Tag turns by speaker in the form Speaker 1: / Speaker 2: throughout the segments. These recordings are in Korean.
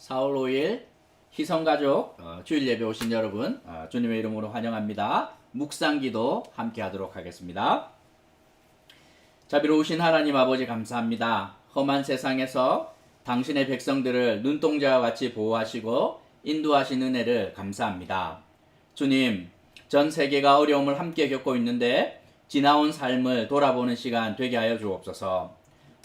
Speaker 1: 4월 5일 희성가족 주일 예배 오신 여러분 주님의 이름으로 환영합니다. 묵상기도 함께 하도록 하겠습니다. 자비로우신 하나님 아버지 감사합니다. 험한 세상에서 당신의 백성들을 눈동자와 같이 보호하시고 인도하신 은혜를 감사합니다. 주님, 전 세계가 어려움을 함께 겪고 있는데 지나온 삶을 돌아보는 시간 되게 하여 주옵소서.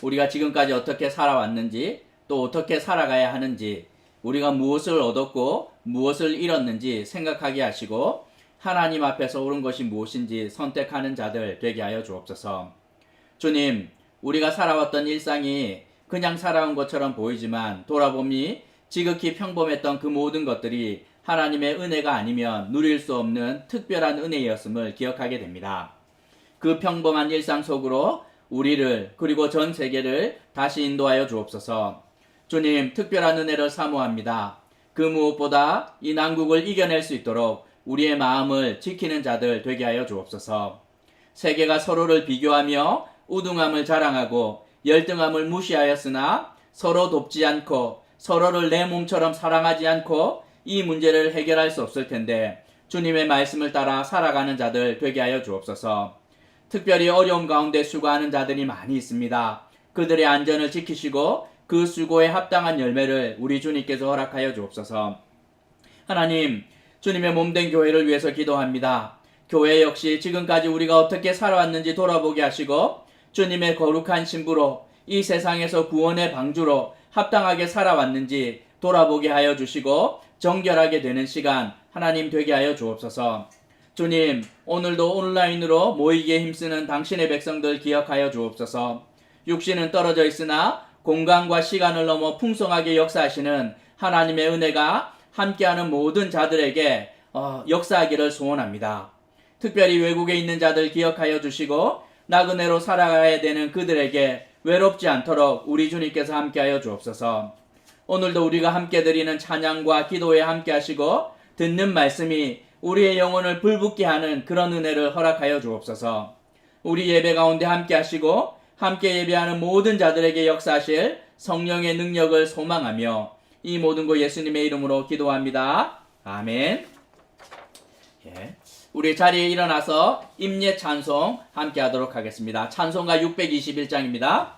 Speaker 1: 우리가 지금까지 어떻게 살아왔는지 또 어떻게 살아가야 하는지 우리가 무엇을 얻었고 무엇을 잃었는지 생각하게 하시고 하나님 앞에서 옳은 것이 무엇인지 선택하는 자들 되게 하여 주옵소서. 주님, 우리가 살아왔던 일상이 그냥 살아온 것처럼 보이지만 돌아보니 지극히 평범했던 그 모든 것들이 하나님의 은혜가 아니면 누릴 수 없는 특별한 은혜였음을 기억하게 됩니다. 그 평범한 일상 속으로 우리를 그리고 전 세계를 다시 인도하여 주옵소서. 주님, 특별한 은혜를 사모합니다. 그 무엇보다 이 난국을 이겨낼 수 있도록 우리의 마음을 지키는 자들 되게 하여 주옵소서. 세계가 서로를 비교하며 우등함을 자랑하고 열등함을 무시하였으나 서로 돕지 않고 서로를 내 몸처럼 사랑하지 않고 이 문제를 해결할 수 없을 텐데 주님의 말씀을 따라 살아가는 자들 되게 하여 주옵소서. 특별히 어려움 가운데 수고하는 자들이 많이 있습니다. 그들의 안전을 지키시고 그 수고에 합당한 열매를 우리 주님께서 허락하여 주옵소서. 하나님, 주님의 몸된 교회를 위해서 기도합니다. 교회 역시 지금까지 우리가 어떻게 살아왔는지 돌아보게 하시고 주님의 거룩한 신부로 이 세상에서 구원의 방주로 합당하게 살아왔는지 돌아보게 하여 주시고 정결하게 되는 시간 하나님 되게 하여 주옵소서. 주님, 오늘도 온라인으로 모이기에 힘쓰는 당신의 백성들 기억하여 주옵소서. 육신은 떨어져 있으나 공간과 시간을 넘어 풍성하게 역사하시는 하나님의 은혜가 함께하는 모든 자들에게 역사하기를 소원합니다. 특별히 외국에 있는 자들 기억하여 주시고 나그네로 살아가야 되는 그들에게 외롭지 않도록 우리 주님께서 함께하여 주옵소서. 오늘도 우리가 함께 드리는 찬양과 기도에 함께하시고 듣는 말씀이 우리의 영혼을 불붙게 하는 그런 은혜를 허락하여 주옵소서. 우리 예배 가운데 함께하시고 함께 예배하는 모든 자들에게 역사하실 성령의 능력을 소망하며 이 모든 것 예수님의 이름으로 기도합니다. 아멘. 우리 자리에 일어나서 임예 찬송 함께 하도록 하겠습니다. 찬송가 621장입니다.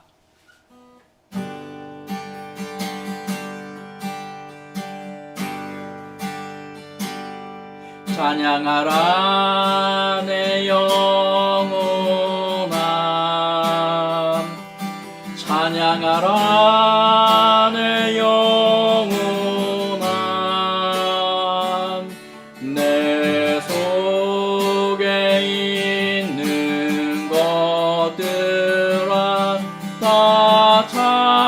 Speaker 1: 찬양하라 내 영혼아, 찬양하라 내 영혼아, 내 속에 있는 것들아 다 찬양하라.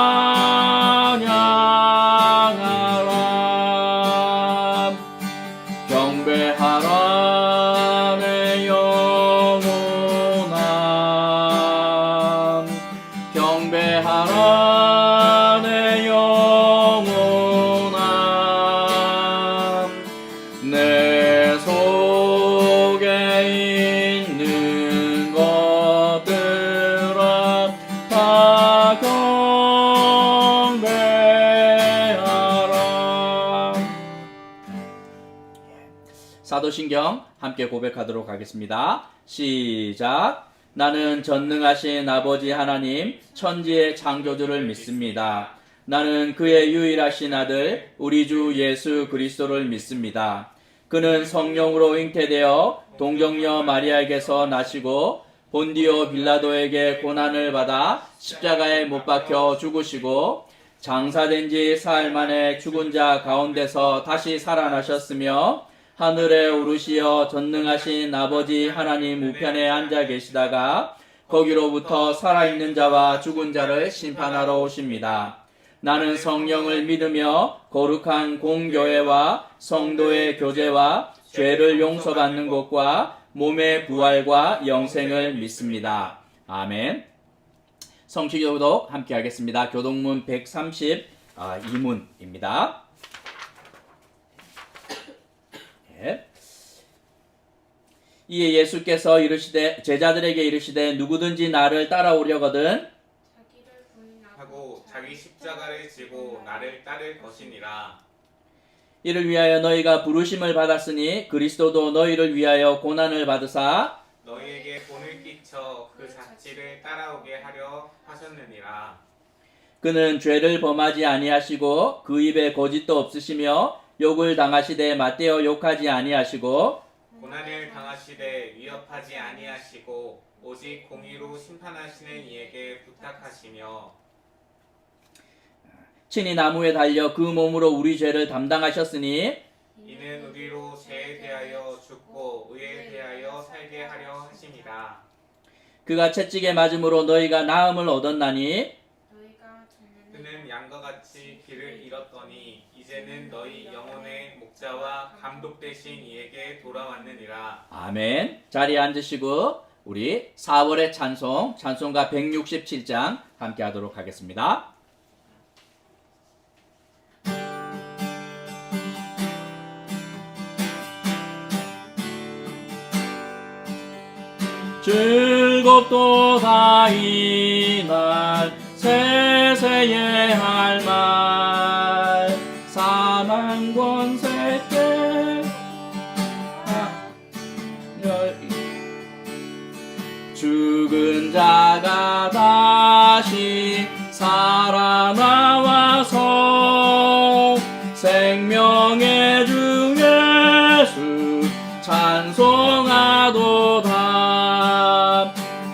Speaker 1: 경배하라 내 영혼아, 경배하라 내 영혼아, 내 속에 있는 것들아 다 경배하라. 사도신경 함께 고백하도록 하겠습니다. 시작. 나는 전능하신 아버지 하나님 천지의 창조주를 믿습니다. 나는 그의 유일하신 아들 우리 주 예수 그리스도를 믿습니다. 그는 성령으로 잉태되어 동정녀 마리아에게서 나시고 본디오 빌라도에게 고난을 받아 십자가에 못 박혀 죽으시고 장사된 지 사흘 만에 죽은 자 가운데서 다시 살아나셨으며 하늘에 오르시어 전능하신 아버지 하나님 우편에 앉아 계시다가 거기로부터 살아있는 자와 죽은 자를 심판하러 오십니다. 나는 성령을 믿으며 거룩한 공교회와 성도의 교제와 죄를 용서받는 것과 몸의 부활과 영생을 믿습니다. 아멘. 성취교독 함께 하겠습니다. 교독문 132문입니다. 이에 예수께서 제자들에게 이르시되 누구든지 나를 따라오려거든
Speaker 2: 자기를 부인하고 자기 십자가를 지고 나를 따를 것이니라.
Speaker 1: 이를 위하여 너희가 부르심을 받았으니 그리스도도 너희를 위하여 고난을 받으사
Speaker 2: 너희에게 본을 끼쳐 그 자취를 따라오게 하려 하셨느니라.
Speaker 1: 그는 죄를 범하지 아니하시고 그 입에 거짓도 없으시며 욕을 당하시되 맞대어 욕하지 아니하시고
Speaker 2: 고난을 당하시되 위협하지 아니하시고 오직 공의로 심판하시는 이에게 부탁하시며
Speaker 1: 친히 나무에 달려 그 몸으로 우리 죄를 담당하셨으니
Speaker 2: 이는 우리로 죄에 대하여 죽고 의에 대하여 살게 하려 하심이라.
Speaker 1: 그가 채찍에 맞음으로 너희가 나음을 얻었나니
Speaker 2: 그는 양과 같이 길을 잃었더니 이제는 너희 영혼의 목자와 감독 되신 이에게 돌아왔느니라.
Speaker 1: 아멘. 자리에 앉으시고 우리 4월의 찬송가 167장 함께 하도록 하겠습니다. 즐겁도다 이날 세세에 할 말 사망 권세께 죽은 자가 다시 살아나와서 생명의 주 예수 찬송하도다.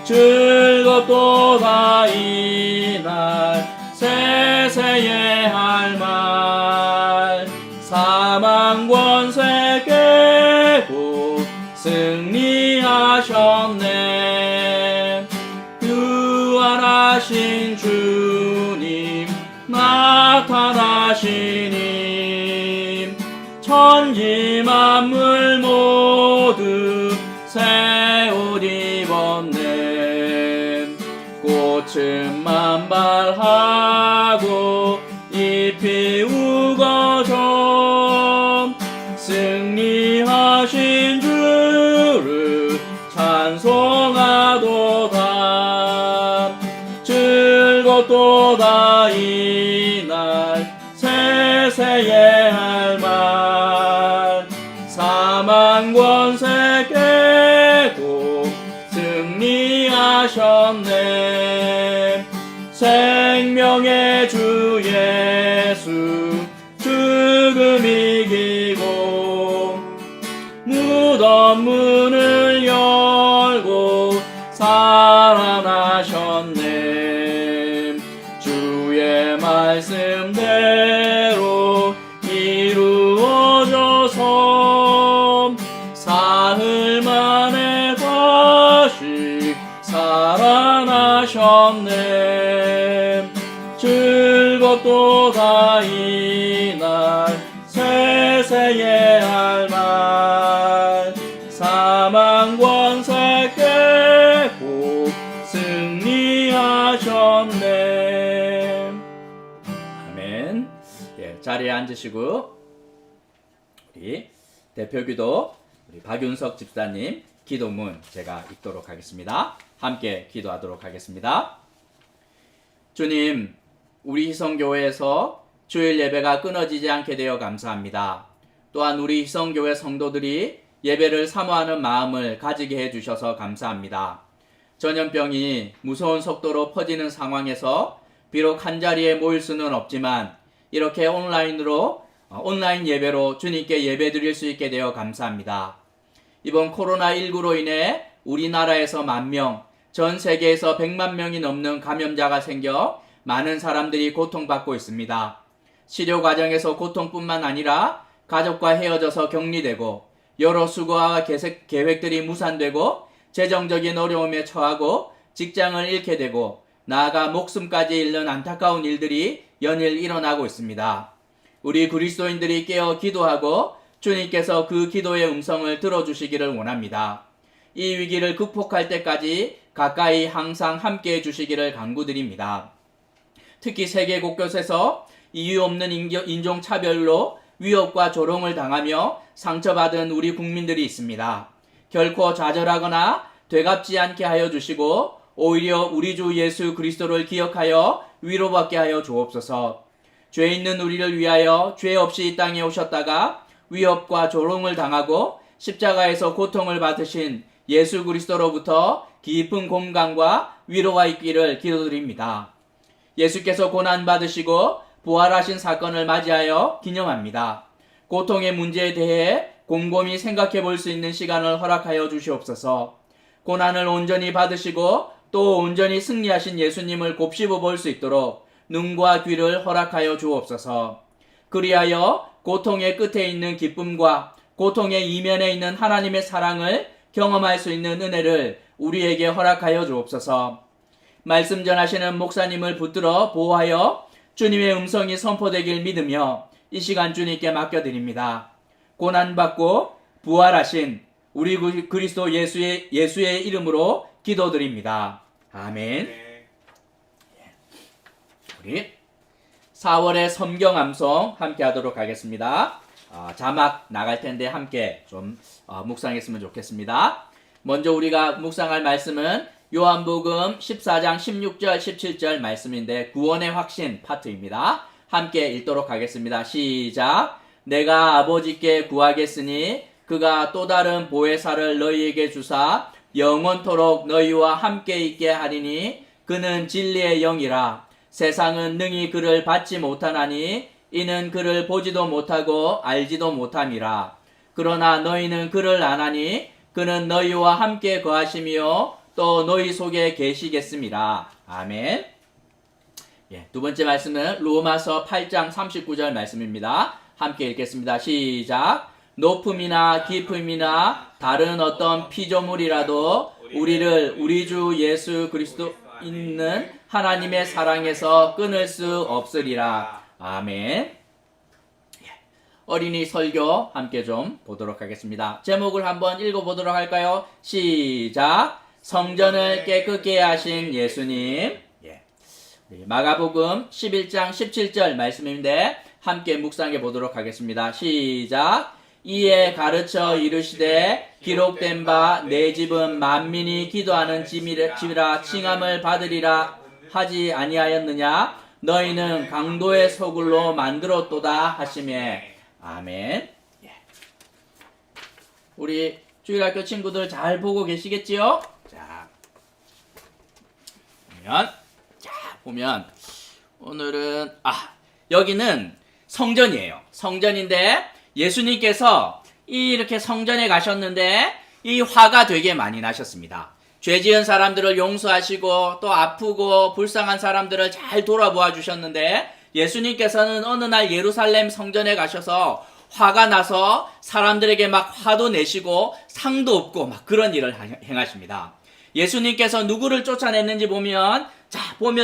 Speaker 1: 즐겁도다 이날 세세에 할 말 사망 권세 깨고 승리하셨네. 유한하신 주님 나타나시니 천지 만물 모두 새 옷 입었네. 꽃은 만발하고 잎이 우거져 승리하신 주를 찬송하도다. 즐겁도다 이날 세세에 할 말 사망 권세 깨고 승리하셨네. 생명의 주 예수 죽음 이기고 무덤 문을 열고 살아나셨네. 주의 말씀대로 이루어져서 사흘 만에 다시 살아나셨네. 즐겁도다 이날 세세에 할 말 사망 권세 깨고 승리하셨네. 아멘. 자리에 앉으시고 우리 대표기도 우리 박윤석 집사님 기도문 제가 읽도록 하겠습니다. 함께 기도하도록 하겠습니다. 주님, 우리 희성교회에서 주일 예배가 끊어지지 않게 되어 감사합니다. 또한 우리 희성교회 성도들이 예배를 사모하는 마음을 가지게 해주셔서 감사합니다. 전염병이 무서운 속도로 퍼지는 상황에서 비록 한자리에 모일 수는 없지만 이렇게 온라인 예배로 주님께 예배드릴 수 있게 되어 감사합니다. 이번 코로나19로 인해 우리나라에서 10,000명, 전 세계에서 100만 명이 넘는 감염자가 생겨 많은 사람들이 고통받고 있습니다. 치료 과정에서 고통뿐만 아니라 가족과 헤어져서 격리되고 여러 수고와 계획들이 무산되고 재정적인 어려움에 처하고 직장을 잃게 되고 나아가 목숨까지 잃는 안타까운 일들이 연일 일어나고 있습니다. 우리 그리스도인들이 깨어 기도하고 주님께서 그 기도의 음성을 들어주시기를 원합니다. 이 위기를 극복할 때까지 가까이 항상 함께해 주시기를 간구드립니다. 특히 세계 곳곳에서 이유 없는 인종차별로 위협과 조롱을 당하며 상처받은 우리 국민들이 있습니다. 결코 좌절하거나 되갚지 않게 하여 주시고 오히려 우리 주 예수 그리스도를 기억하여 위로받게 하여 주옵소서. 죄 있는 우리를 위하여 죄 없이 이 땅에 오셨다가 위협과 조롱을 당하고 십자가에서 고통을 받으신 예수 그리스도로부터 깊은 공감과 위로가 있기를 기도드립니다. 예수께서 고난받으시고 부활하신 사건을 맞이하여 기념합니다. 고통의 문제에 대해 곰곰이 생각해 볼 수 있는 시간을 허락하여 주시옵소서. 고난을 온전히 받으시고 또 온전히 승리하신 예수님을 곱씹어 볼 수 있도록 눈과 귀를 허락하여 주옵소서. 그리하여 고통의 끝에 있는 기쁨과 고통의 이면에 있는 하나님의 사랑을 경험할 수 있는 은혜를 우리에게 허락하여 주옵소서. 말씀 전하시는 목사님을 붙들어 보호하여 주님의 음성이 선포되길 믿으며 이 시간 주님께 맡겨드립니다. 고난받고 부활하신 우리 그리스도 예수의 이름으로 기도드립니다. 아멘.
Speaker 2: 네.
Speaker 1: 우리 4월의 성경 암송 함께 하도록 하겠습니다. 자막 나갈 텐데 함께 좀 묵상했으면 좋겠습니다. 먼저 우리가 묵상할 말씀은 요한복음 14장 16절 17절 말씀인데 구원의 확신 파트입니다. 함께 읽도록 하겠습니다. 시작. 내가 아버지께 구하겠으니 그가 또 다른 보혜사를 너희에게 주사 영원토록 너희와 함께 있게 하리니 그는 진리의 영이라. 세상은 능히 그를 받지 못하나니 이는 그를 보지도 못하고 알지도 못함이라. 그러나 너희는 그를 아나니 그는 너희와 함께 거하시며 또 너희 속에 계시겠습니다. 아멘. 두 번째 말씀은 로마서 8장 39절 말씀입니다. 함께 읽겠습니다. 시작. 높음이나 깊음이나 다른 어떤 피조물이라도 우리를 우리 주 예수 그리스도 있는 하나님의 사랑에서 끊을 수 없으리라. 아멘. 어린이 설교 함께 좀 보도록 하겠습니다. 제목을 한번 읽어보도록 할까요? 시작. 성전을 깨끗게 하신 예수님. 마가복음 11장 17절 말씀인데 함께 묵상해 보도록 하겠습니다. 시작. 이에 가르쳐 이르시되 기록된 바 내 집은 만민이 기도하는 집이라 칭함을 받으리라 하지 아니하였느냐? 너희는 강도의 소굴로 만들었도다 하시매. 아멘. 우리 주일학교 친구들 잘 보고 계시겠지요? 자, 보면 오늘은 여기는 성전이에요. 성전인데 예수님께서 이렇게 성전에 가셨는데 이 화가 되게 많이 나셨습니다. 죄 지은 사람들을 용서하시고 또 아프고 불쌍한 사람들을 잘 돌아보아 주셨는데 예수님께서는 어느 날 예루살렘 성전에 가셔서 화가 나서 사람들에게 막 화도 내시고 상도 없고 막 그런 일을 행하십니다. 예수님께서 누구를 쫓아냈는지 보면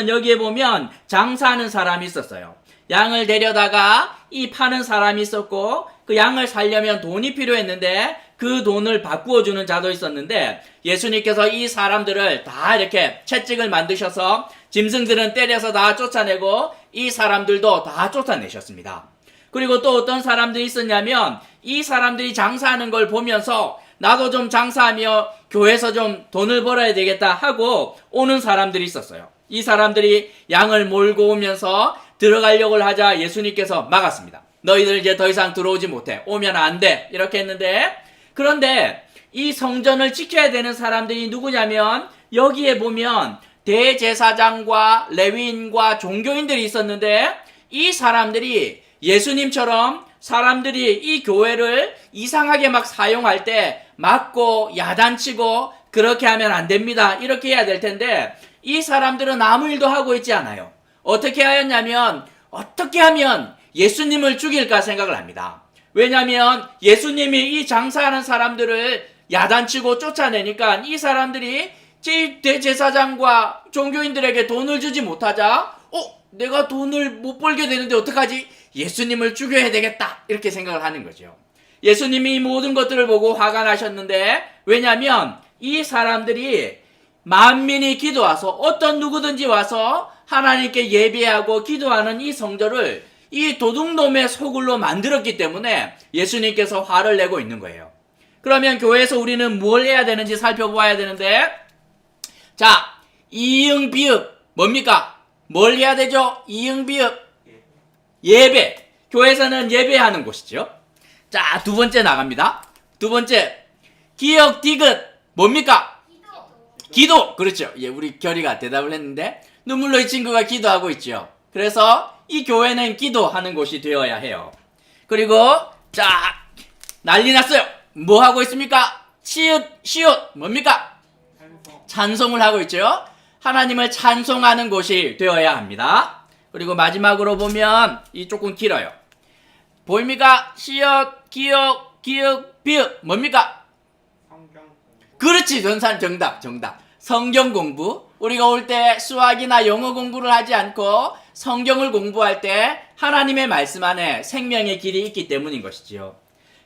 Speaker 1: 여기에 보면 장사하는 사람이 있었어요. 양을 데려다가 이 파는 사람이 있었고 그 양을 살려면 돈이 필요했는데 그 돈을 바꾸어 주는 자도 있었는데 예수님께서 이 사람들을 다 이렇게 채찍을 만드셔서 짐승들은 때려서 다 쫓아내고 이 사람들도 다 쫓아내셨습니다. 그리고 또 어떤 사람들이 있었냐면 이 사람들이 장사하는 걸 보면서 나도 좀 장사하며 교회에서 좀 돈을 벌어야 되겠다 하고 오는 사람들이 있었어요. 이 사람들이 양을 몰고 오면서 들어가려고 하자 예수님께서 막았습니다. 너희들 이제 더 이상 들어오지 못해. 오면 안 돼. 이렇게 했는데 그런데 이 성전을 지켜야 되는 사람들이 누구냐면 여기에 보면 대제사장과 레위인과 종교인들이 있었는데 이 사람들이 예수님처럼 사람들이 이 교회를 이상하게 막 사용할 때 막고 야단치고 그렇게 하면 안 됩니다. 이렇게 해야 될 텐데 이 사람들은 아무 일도 하고 있지 않아요. 어떻게 하였냐면 어떻게 하면 예수님을 죽일까 생각을 합니다. 왜냐하면 예수님이 이 장사하는 사람들을 야단치고 쫓아내니까 이 사람들이 대제사장과 종교인들에게 돈을 주지 못하자 내가 돈을 못 벌게 되는데 어떡하지? 예수님을 죽여야 되겠다 이렇게 생각을 하는 거죠. 예수님이 이 모든 것들을 보고 화가 나셨는데 왜냐하면 이 사람들이 만민이 기도와서 어떤 누구든지 와서 하나님께 예배하고 기도하는 이 성전을 이 도둑놈의 소굴로 만들었기 때문에 예수님께서 화를 내고 있는 거예요. 그러면 교회에서 우리는 뭘 해야 되는지 살펴보아야 되는데 이응 비읍 뭡니까? 뭘 해야 되죠? 이응 비읍 예배. 교회에서는 예배하는 곳이죠. 자, 두 번째 나갑니다. 두 번째 기역 디귿 뭡니까? 기도. 그렇죠. 예, 우리 결이가 대답을 했는데 눈물로 이 친구가 기도하고 있죠. 그래서 이 교회는 기도하는 곳이 되어야 해요. 그리고 자, 난리 났어요. 뭐 하고 있습니까? 치읓 시읒 뭡니까? 찬송을 하고 있죠. 하나님을 찬송하는 곳이 되어야 합니다. 그리고 마지막으로 보면 이 조금 길어요. 보입니까? 시읒 기역 기역 비읍 뭡니까?
Speaker 2: 성경
Speaker 1: 그렇지. 전산 정답. 성경 공부. 우리가 올 때 수학이나 영어 공부를 하지 않고 성경을 공부할 때 하나님의 말씀 안에 생명의 길이 있기 때문인 것이지요.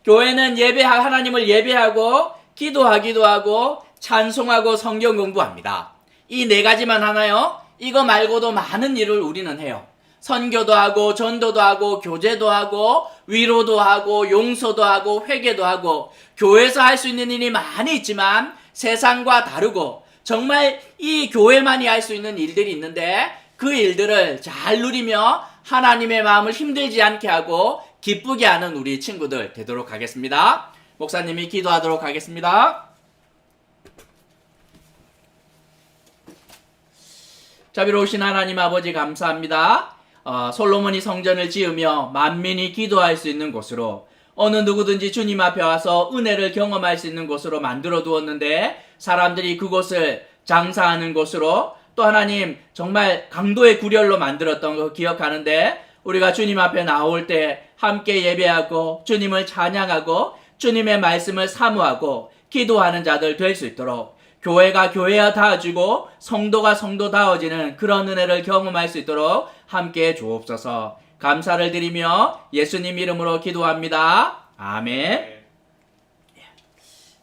Speaker 1: 교회는 하나님을 예배하고 기도하기도 하고 찬송하고 성경 공부합니다. 이 네 가지만 하나요? 이거 말고도 많은 일을 우리는 해요. 선교도 하고 전도도 하고 교제도 하고 위로도 하고 용서도 하고 회개도 하고 교회에서 할 수 있는 일이 많이 있지만 세상과 다르고 정말 이 교회만이 할 수 있는 일들이 있는데 그 일들을 잘 누리며 하나님의 마음을 힘들지 않게 하고 기쁘게 하는 우리 친구들 되도록 하겠습니다. 목사님이 기도하도록 하겠습니다. 자비로우신 하나님 아버지 감사합니다. 솔로몬이 성전을 지으며 만민이 기도할 수 있는 곳으로 어느 누구든지 주님 앞에 와서 은혜를 경험할 수 있는 곳으로 만들어 두었는데 사람들이 그곳을 장사하는 곳으로 또 하나님 정말 강도의 구렬로 만들었던 거 기억하는데 우리가 주님 앞에 나올 때 함께 예배하고 주님을 찬양하고 주님의 말씀을 사모하고 기도하는 자들 될 수 있도록 교회가 교회다워지고 성도가 성도다워지는 그런 은혜를 경험할 수 있도록 함께 주옵소서. 감사를 드리며 예수님 이름으로 기도합니다. 아멘.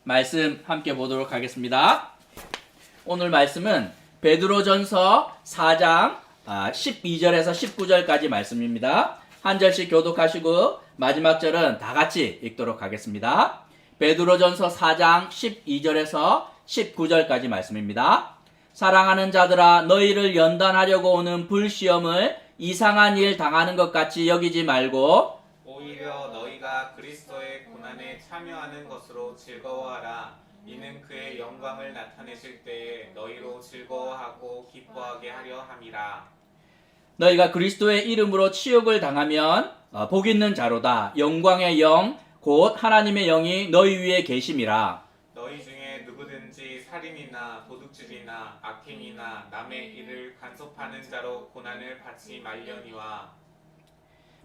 Speaker 1: 말씀 함께 보도록 하겠습니다. 오늘 말씀은 베드로전서 4장 12절에서 19절까지 말씀입니다. 한 절씩 교독하시고 마지막 절은 다 같이 읽도록 하겠습니다. 베드로전서 4장 12절에서 19절까지 말씀입니다. 사랑하는 자들아 너희를 연단하려고 오는 불시험을 이상한 일 당하는 것 같이 여기지 말고
Speaker 2: 오히려 너희가 그리스도의 고난에 참여하는 것으로 즐거워하라. 이는 그의 영광을 나타내실 때에 너희로 즐거워하고 기뻐하게 하려 함이라.
Speaker 1: 너희가 그리스도의 이름으로 치욕을 당하면 복 있는 자로다. 영광의 영 곧 하나님의 영이 너희 위에 계심이라.
Speaker 2: 너희 중에 누구든지 살인이나 도둑질이나 악행이나 남의 일을 간섭하는 자로 고난을 받지 말려니와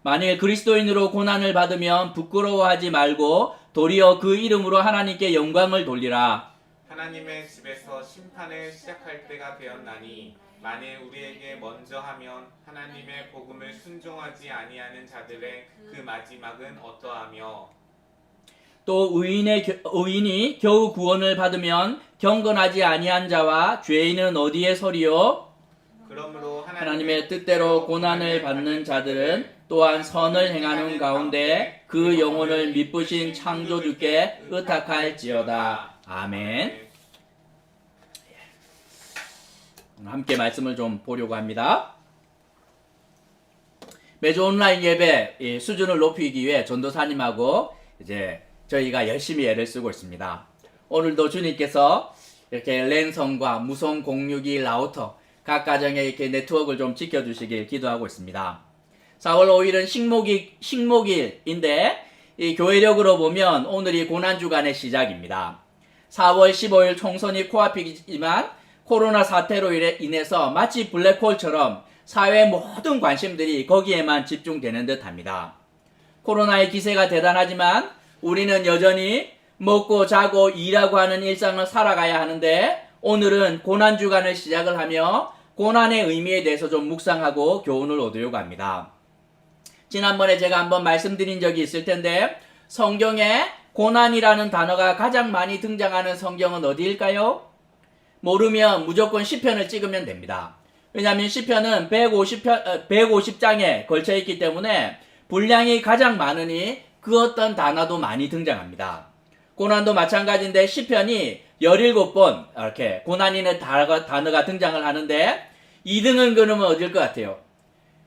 Speaker 1: 만일 그리스도인으로 고난을 받으면 부끄러워하지 말고 도리어 그 이름으로 하나님께 영광을 돌리라.
Speaker 2: 하나님의 집에서 심판을 시작할 때가 되었나니 만일 우리에게 먼저 하면 하나님의 복음을 순종하지 아니하는 자들의 그 마지막은 어떠하며
Speaker 1: 또 의인이 겨우 구원을 받으면 경건하지 아니한 자와 죄인은 어디에 서리요?
Speaker 2: 그러므로
Speaker 1: 하나님의 뜻대로 고난을 받는 자들은 또한 선을 행하는 가운데 그 영혼을 미쁘신 창조주께 의탁할지어다. 아멘. 함께 말씀을 좀 보려고 합니다. 매주 온라인 예배 수준을 높이기 위해 전도사님하고 이제 저희가 열심히 애를 쓰고 있습니다. 오늘도 주님께서 이렇게 랜선과 무선 062 라우터 각 가정에 이렇게 네트워크를 좀 지켜주시길 기도하고 있습니다. 4월 5일은 식목일인데 이 교회력으로 보면 오늘이 고난주간의 시작입니다. 4월 15일 총선이 코앞이지만 코로나 사태로 인해서 마치 블랙홀처럼 사회의 모든 관심들이 거기에만 집중되는 듯합니다. 코로나의 기세가 대단하지만 우리는 여전히 먹고 자고 일하고 하는 일상을 살아가야 하는데 오늘은 고난주간을 시작을 하며 고난의 의미에 대해서 좀 묵상하고 교훈을 얻으려고 합니다. 지난번에 제가 한번 말씀드린 적이 있을 텐데 성경에 고난이라는 단어가 가장 많이 등장하는 성경은 어디일까요? 모르면 무조건 시편을 찍으면 됩니다. 왜냐하면 시편은 150장에 걸쳐 있기 때문에 분량이 가장 많으니 그 어떤 단어도 많이 등장합니다. 고난도 마찬가지인데 시편이 17번 이렇게 고난이라는 단어가 등장을 하는데 2등은 그러면 어딜 것 같아요?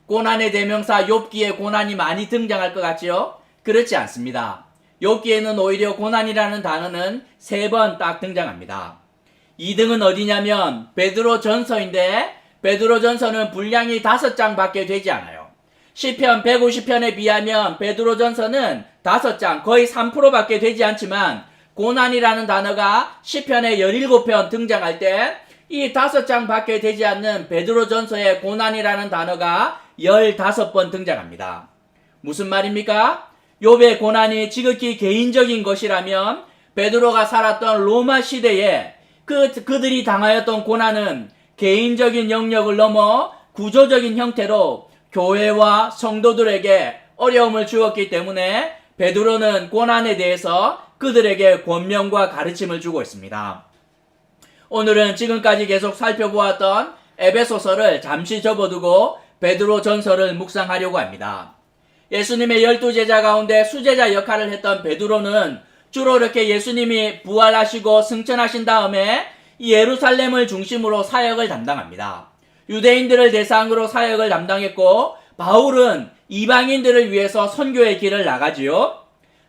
Speaker 1: 고난의 대명사 욥기에 고난이 많이 등장할 것 같지요? 그렇지 않습니다. 욥기에는 오히려 고난이라는 단어는 3번 딱 등장합니다. 2등은 어디냐면 베드로 전서인데 베드로 전서는 분량이 5장밖에 되지 않아요. 시편 150편에 비하면 베드로 전서는 5장 거의 3%밖에 되지 않지만 고난이라는 단어가 시편에 17편 등장할 때 이 5장밖에 되지 않는 베드로 전서에 고난이라는 단어가 15번 등장합니다. 무슨 말입니까? 욥의 고난이 지극히 개인적인 것이라면 베드로가 살았던 로마 시대에 그들이 당하였던 고난은 개인적인 영역을 넘어 구조적인 형태로 교회와 성도들에게 어려움을 주었기 때문에 베드로는 고난에 대해서 그들에게 권면과 가르침을 주고 있습니다. 오늘은 지금까지 계속 살펴보았던 에베소서를 잠시 접어두고 베드로 전서를 묵상하려고 합니다. 예수님의 12제자 가운데 수제자 역할을 했던 베드로는 주로 이렇게 예수님이 부활하시고 승천하신 다음에 예루살렘을 중심으로 사역을 담당합니다. 유대인들을 대상으로 사역을 담당했고 바울은 이방인들을 위해서 선교의 길을 나가지요.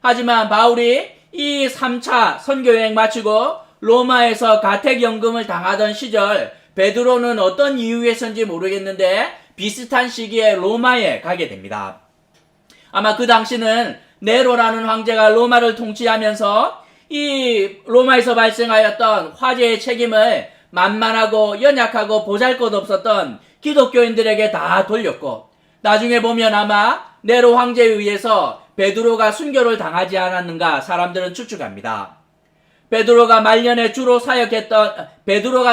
Speaker 1: 하지만 바울이 이 3차 선교여행 마치고 로마에서 가택연금을 당하던 시절 베드로는 어떤 이유에서인지 모르겠는데 비슷한 시기에 로마에 가게 됩니다. 아마 그 당시는 네로라는 황제가 로마를 통치하면서 이 로마에서 발생하였던 화재의 책임을 만만하고 연약하고 보잘것없었던 기독교인들에게 다 돌렸고 나중에 보면 아마 네로 황제에 의해서 베드로가 순교를 당하지 않았는가 사람들은 추측합니다. 베드로가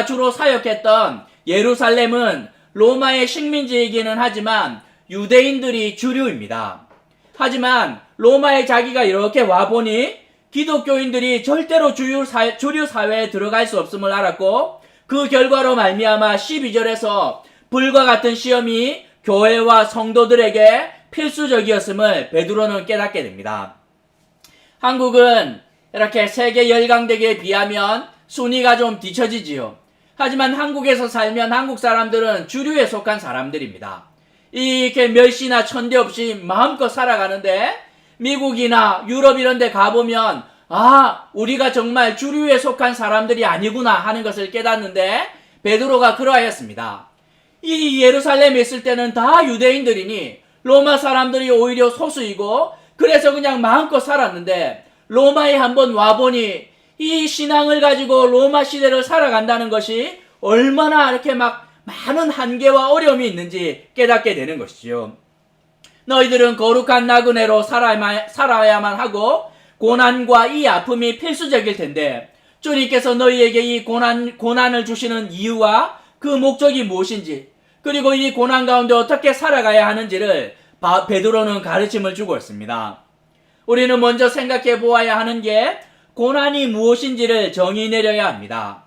Speaker 1: 주로 사역했던 예루살렘은 로마의 식민지이기는 하지만 유대인들이 주류입니다. 하지만 로마에 자기가 이렇게 와보니 기독교인들이 절대로 주류 사회에 들어갈 수 없음을 알았고 그 결과로 말미암아 12절에서 불과 같은 시험이 교회와 성도들에게 필수적이었음을 베드로는 깨닫게 됩니다. 한국은 이렇게 세계 열강대계에 비하면 순위가 좀 뒤처지지요. 하지만 한국에서 살면 한국 사람들은 주류에 속한 사람들입니다. 이렇게 멸시나 천대 없이 마음껏 살아가는데 미국이나 유럽 이런 데 가보면 우리가 정말 주류에 속한 사람들이 아니구나 하는 것을 깨닫는데 베드로가 그러하였습니다. 이 예루살렘에 있을 때는 다 유대인들이니 로마 사람들이 오히려 소수이고 그래서 그냥 마음껏 살았는데 로마에 한번 와보니 이 신앙을 가지고 로마 시대를 살아간다는 것이 얼마나 이렇게 많은 한계와 어려움이 있는지 깨닫게 되는 것이죠. 너희들은 거룩한 나그네로 살아야만 하고 고난과 이 아픔이 필수적일 텐데 주님께서 너희에게 이 고난을 주시는 이유와 그 목적이 무엇인지 그리고 이 고난 가운데 어떻게 살아가야 하는지를 베드로는 가르침을 주고 있습니다. 우리는 먼저 생각해 보아야 하는 게 고난이 무엇인지를 정의 내려야 합니다.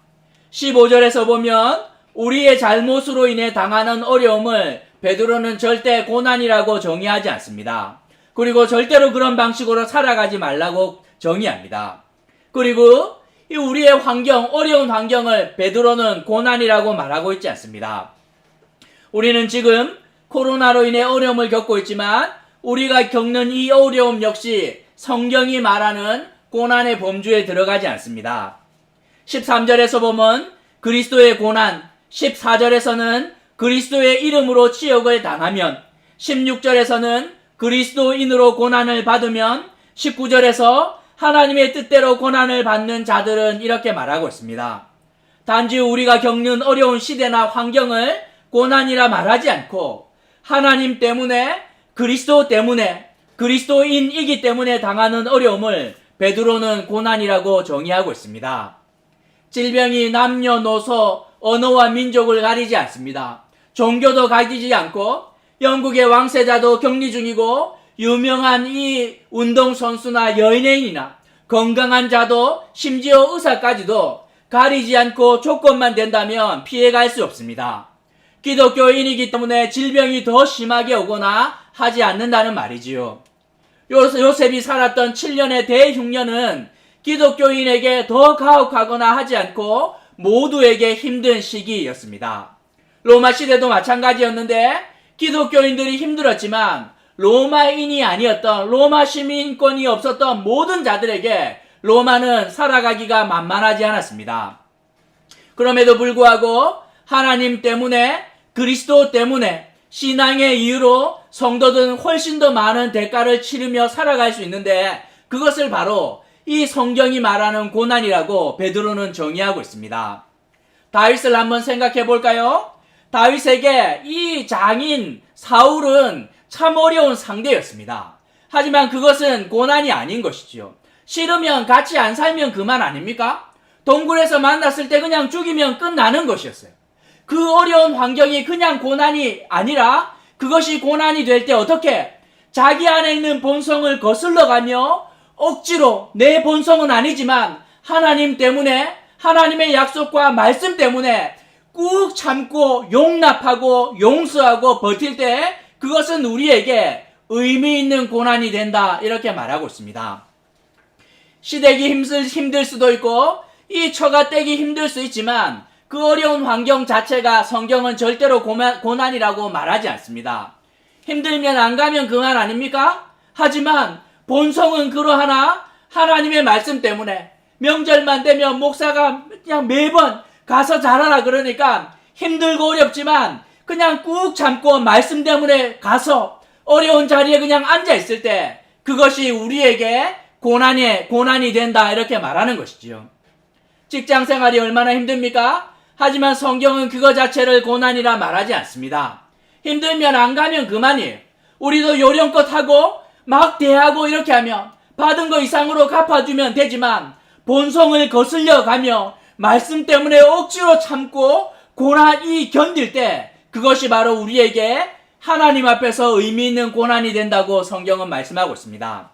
Speaker 1: 15절에서 보면 우리의 잘못으로 인해 당하는 어려움을 베드로는 절대 고난이라고 정의하지 않습니다. 그리고 절대로 그런 방식으로 살아가지 말라고 정의합니다. 그리고 우리의 어려운 환경을 베드로는 고난이라고 말하고 있지 않습니다. 우리는 지금 코로나로 인해 어려움을 겪고 있지만 우리가 겪는 이 어려움 역시 성경이 말하는 고난의 범주에 들어가지 않습니다. 13절에서 보면 그리스도의 고난, 14절에서는 그리스도의 이름으로 치욕을 당하면, 16절에서는 그리스도인으로 고난을 받으면, 19절에서 하나님의 뜻대로 고난을 받는 자들은 이렇게 말하고 있습니다. 단지 우리가 겪는 어려운 시대나 환경을 고난이라 말하지 않고 하나님 때문에 그리스도 때문에 그리스도인이기 때문에 당하는 어려움을 베드로는 고난이라고 정의하고 있습니다. 질병이 남녀노소 언어와 민족을 가리지 않습니다. 종교도 가리지 않고 영국의 왕세자도 격리 중이고 유명한 이 운동선수나 연예인이나 건강한 자도 심지어 의사까지도 가리지 않고 조건만 된다면 피해갈 수 없습니다. 기독교인이기 때문에 질병이 더 심하게 오거나 하지 않는다는 말이지요. 요셉이 살았던 7년의 대흉년은 기독교인에게 더 가혹하거나 하지 않고 모두에게 힘든 시기였습니다. 로마 시대도 마찬가지였는데 기독교인들이 힘들었지만 로마인이 아니었던 로마 시민권이 없었던 모든 자들에게 로마는 살아가기가 만만하지 않았습니다. 그럼에도 불구하고 하나님 때문에 그리스도 때문에 신앙의 이유로 성도들은 훨씬 더 많은 대가를 치르며 살아갈 수 있는데 그것을 바로 이 성경이 말하는 고난이라고 베드로는 정의하고 있습니다. 다윗을 한번 생각해 볼까요? 다윗에게 이 장인 사울은 참 어려운 상대였습니다. 하지만 그것은 고난이 아닌 것이지요. 싫으면 같이 안 살면 그만 아닙니까? 동굴에서 만났을 때 그냥 죽이면 끝나는 것이었어요. 그 어려운 환경이 그냥 고난이 아니라 그것이 고난이 될 때 어떻게 자기 안에 있는 본성을 거슬러가며 억지로 내 본성은 아니지만 하나님 때문에 하나님의 약속과 말씀 때문에 꾹 참고 용납하고 용서하고 버틸 때 그것은 우리에게 의미 있는 고난이 된다 이렇게 말하고 있습니다. 시댁이 힘들 수도 있고 이 처가 떼기 힘들 수 있지만 그 어려운 환경 자체가 성경은 절대로 고난이라고 말하지 않습니다. 힘들면 안 가면 그만 아닙니까? 하지만 본성은 그러하나 하나님의 말씀 때문에 명절만 되면 목사가 그냥 매번 가서 잘하라 그러니까 힘들고 어렵지만 그냥 꾹 참고 말씀 때문에 가서 어려운 자리에 그냥 앉아 있을 때 그것이 우리에게 고난이 된다 이렇게 말하는 것이지요. 직장 생활이 얼마나 힘듭니까? 하지만 성경은 그거 자체를 고난이라 말하지 않습니다. 힘들면 안 가면 그만이에요. 우리도 요령껏 하고 막 대하고 이렇게 하면 받은 거 이상으로 갚아주면 되지만 본성을 거슬려 가며 말씀 때문에 억지로 참고 고난이 견딜 때 그것이 바로 우리에게 하나님 앞에서 의미 있는 고난이 된다고 성경은 말씀하고 있습니다.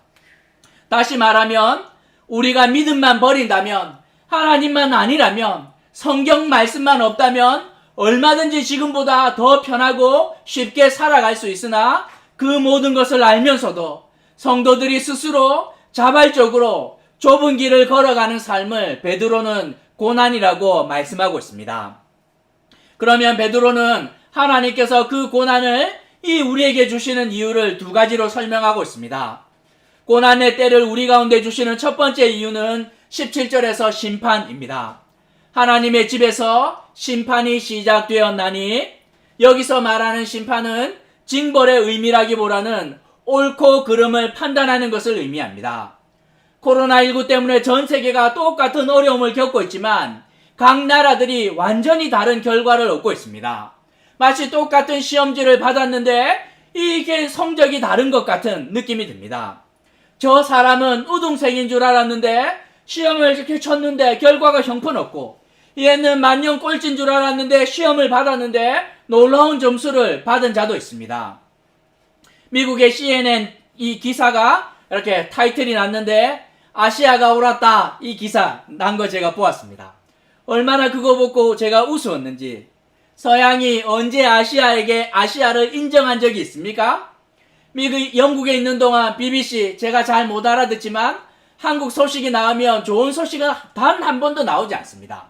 Speaker 1: 다시 말하면 우리가 믿음만 버린다면 하나님만 아니라면 성경 말씀만 없다면 얼마든지 지금보다 더 편하고 쉽게 살아갈 수 있으나 그 모든 것을 알면서도 성도들이 스스로 자발적으로 좁은 길을 걸어가는 삶을 베드로는 고난이라고 말씀하고 있습니다. 그러면 베드로는 하나님께서 그 고난을 우리에게 주시는 이유를 두 가지로 설명하고 있습니다. 고난의 때를 우리 가운데 주시는 첫 번째 이유는 17절에서 심판입니다. 하나님의 집에서 심판이 시작되었나니 여기서 말하는 심판은 징벌의 의미라기보다는 옳고 그름을 판단하는 것을 의미합니다. 코로나19 때문에 전 세계가 똑같은 어려움을 겪고 있지만 각 나라들이 완전히 다른 결과를 얻고 있습니다. 마치 똑같은 시험지를 받았는데 이게 성적이 다른 것 같은 느낌이 듭니다. 저 사람은 우등생인 줄 알았는데 시험을 이렇게 쳤는데 결과가 형편없고 얘는 만년 꼴찌인 줄 알았는데 시험을 받았는데 놀라운 점수를 받은 자도 있습니다. 미국의 CNN 이 기사가 이렇게 타이틀이 났는데 아시아가 옳았다 이 기사 난 거 제가 보았습니다. 얼마나 그거 보고 제가 우스웠는지. 서양이 언제 아시아를 인정한 적이 있습니까? 영국에 있는 동안 BBC 제가 잘 못 알아듣지만 한국 소식이 나오면 좋은 소식은 단 한 번도 나오지 않습니다.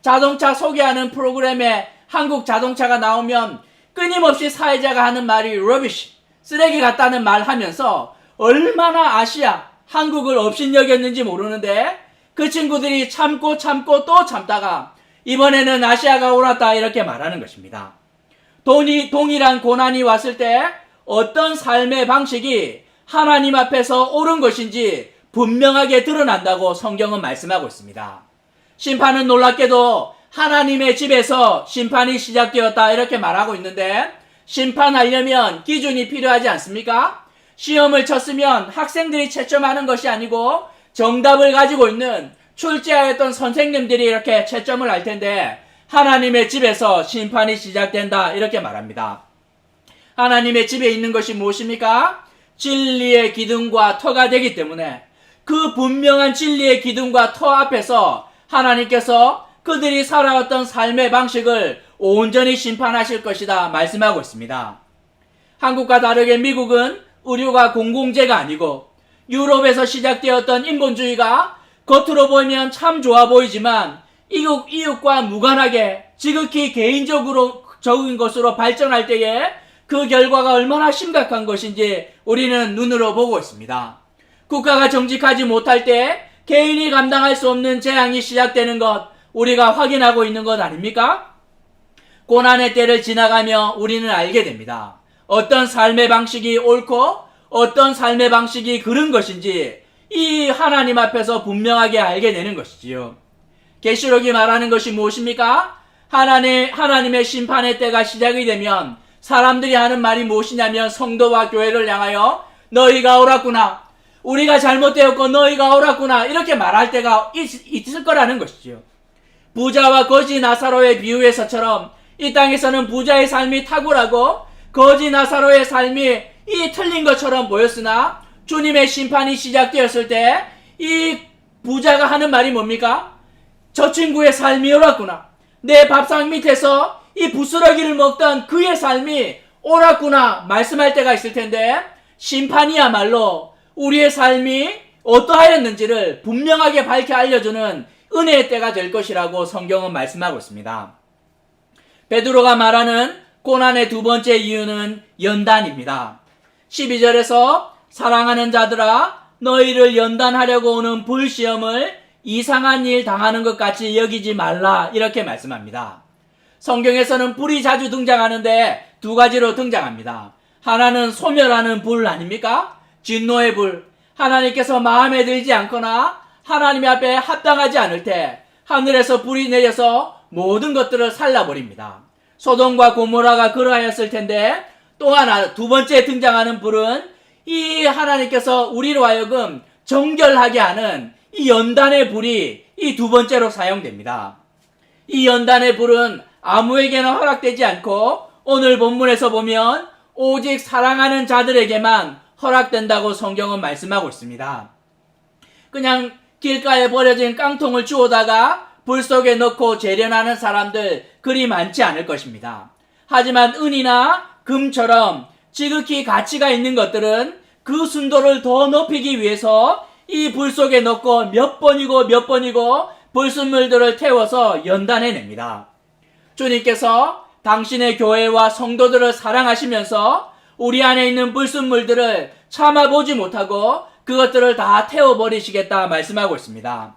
Speaker 1: 자동차 소개하는 프로그램에 한국 자동차가 나오면 끊임없이 사회자가 하는 말이 rubbish, 쓰레기 같다는 말 하면서 얼마나 한국을 업신여겼는지 모르는데 그 친구들이 참고 또 참다가 이번에는 아시아가 옳았다 이렇게 말하는 것입니다. 동일한 고난이 왔을 때 어떤 삶의 방식이 하나님 앞에서 옳은 것인지 분명하게 드러난다고 성경은 말씀하고 있습니다. 심판은 놀랍게도 하나님의 집에서 심판이 시작되었다 이렇게 말하고 있는데 심판하려면 기준이 필요하지 않습니까? 시험을 쳤으면 학생들이 채점하는 것이 아니고 정답을 가지고 있는 출제하였던 선생님들이 이렇게 채점을 할 텐데 하나님의 집에서 심판이 시작된다 이렇게 말합니다. 하나님의 집에 있는 것이 무엇입니까? 진리의 기둥과 터가 되기 때문에 그 분명한 진리의 기둥과 터 앞에서 하나님께서 그들이 살아왔던 삶의 방식을 온전히 심판하실 것이다 말씀하고 있습니다. 한국과 다르게 미국은 의료가 공공재가 아니고 유럽에서 시작되었던 인본주의가 겉으로 보면 참 좋아 보이지만 이웃과 무관하게 지극히 개인적으로 적은 것으로 발전할 때에 그 결과가 얼마나 심각한 것인지 우리는 눈으로 보고 있습니다. 국가가 정직하지 못할 때 개인이 감당할 수 없는 재앙이 시작되는 것 우리가 확인하고 있는 것 아닙니까? 고난의 때를 지나가며 우리는 알게 됩니다. 어떤 삶의 방식이 옳고 어떤 삶의 방식이 그른 것인지 이 하나님 앞에서 분명하게 알게 되는 것이지요. 계시록이 말하는 것이 무엇입니까? 하나님의 심판의 때가 시작이 되면 사람들이 하는 말이 무엇이냐면 성도와 교회를 향하여 너희가 옳았구나, 우리가 잘못되었고 너희가 옳았구나, 이렇게 말할 때가 있을 거라는 것이지요. 부자와 거지 나사로의 비유에서처럼 이 땅에서는 부자의 삶이 탁월하고 거지 나사로의 삶이 이 틀린 것처럼 보였으나 주님의 심판이 시작되었을 때 이 부자가 하는 말이 뭡니까? 저 친구의 삶이 옳았구나, 내 밥상 밑에서 이 부스러기를 먹던 그의 삶이 옳았구나 말씀할 때가 있을 텐데, 심판이야말로 우리의 삶이 어떠하였는지를 분명하게 밝혀 알려주는 은혜의 때가 될 것이라고 성경은 말씀하고 있습니다. 베드로가 말하는 고난의 두 번째 이유는 연단입니다. 12절에서 사랑하는 자들아 너희를 연단하려고 오는 불시험을 이상한 일 당하는 것 같이 여기지 말라, 이렇게 말씀합니다. 성경에서는 불이 자주 등장하는데 두 가지로 등장합니다. 하나는 소멸하는 불 아닙니까? 진노의 불. 하나님께서 마음에 들지 않거나 하나님 앞에 합당하지 않을 때 하늘에서 불이 내려서 모든 것들을 살라버립니다. 소돔과 고모라가 그러하였을 텐데, 또 하나 두 번째 등장하는 불은 이 하나님께서 우리로 하여금 정결하게 하는 이 연단의 불이 이 두 번째로 사용됩니다. 이 연단의 불은 아무에게나 허락되지 않고 오늘 본문에서 보면 오직 사랑하는 자들에게만 허락된다고 성경은 말씀하고 있습니다. 그냥 길가에 버려진 깡통을 주워다가 불 속에 넣고 재련하는 사람들 그리 많지 않을 것입니다. 하지만 은이나 금처럼 지극히 가치가 있는 것들은 그 순도를 더 높이기 위해서 이 불 속에 넣고 몇 번이고 불순물들을 태워서 연단해냅니다. 주님께서 당신의 교회와 성도들을 사랑하시면서 우리 안에 있는 불순물들을 참아보지 못하고 그것들을 다 태워버리시겠다 말씀하고 있습니다.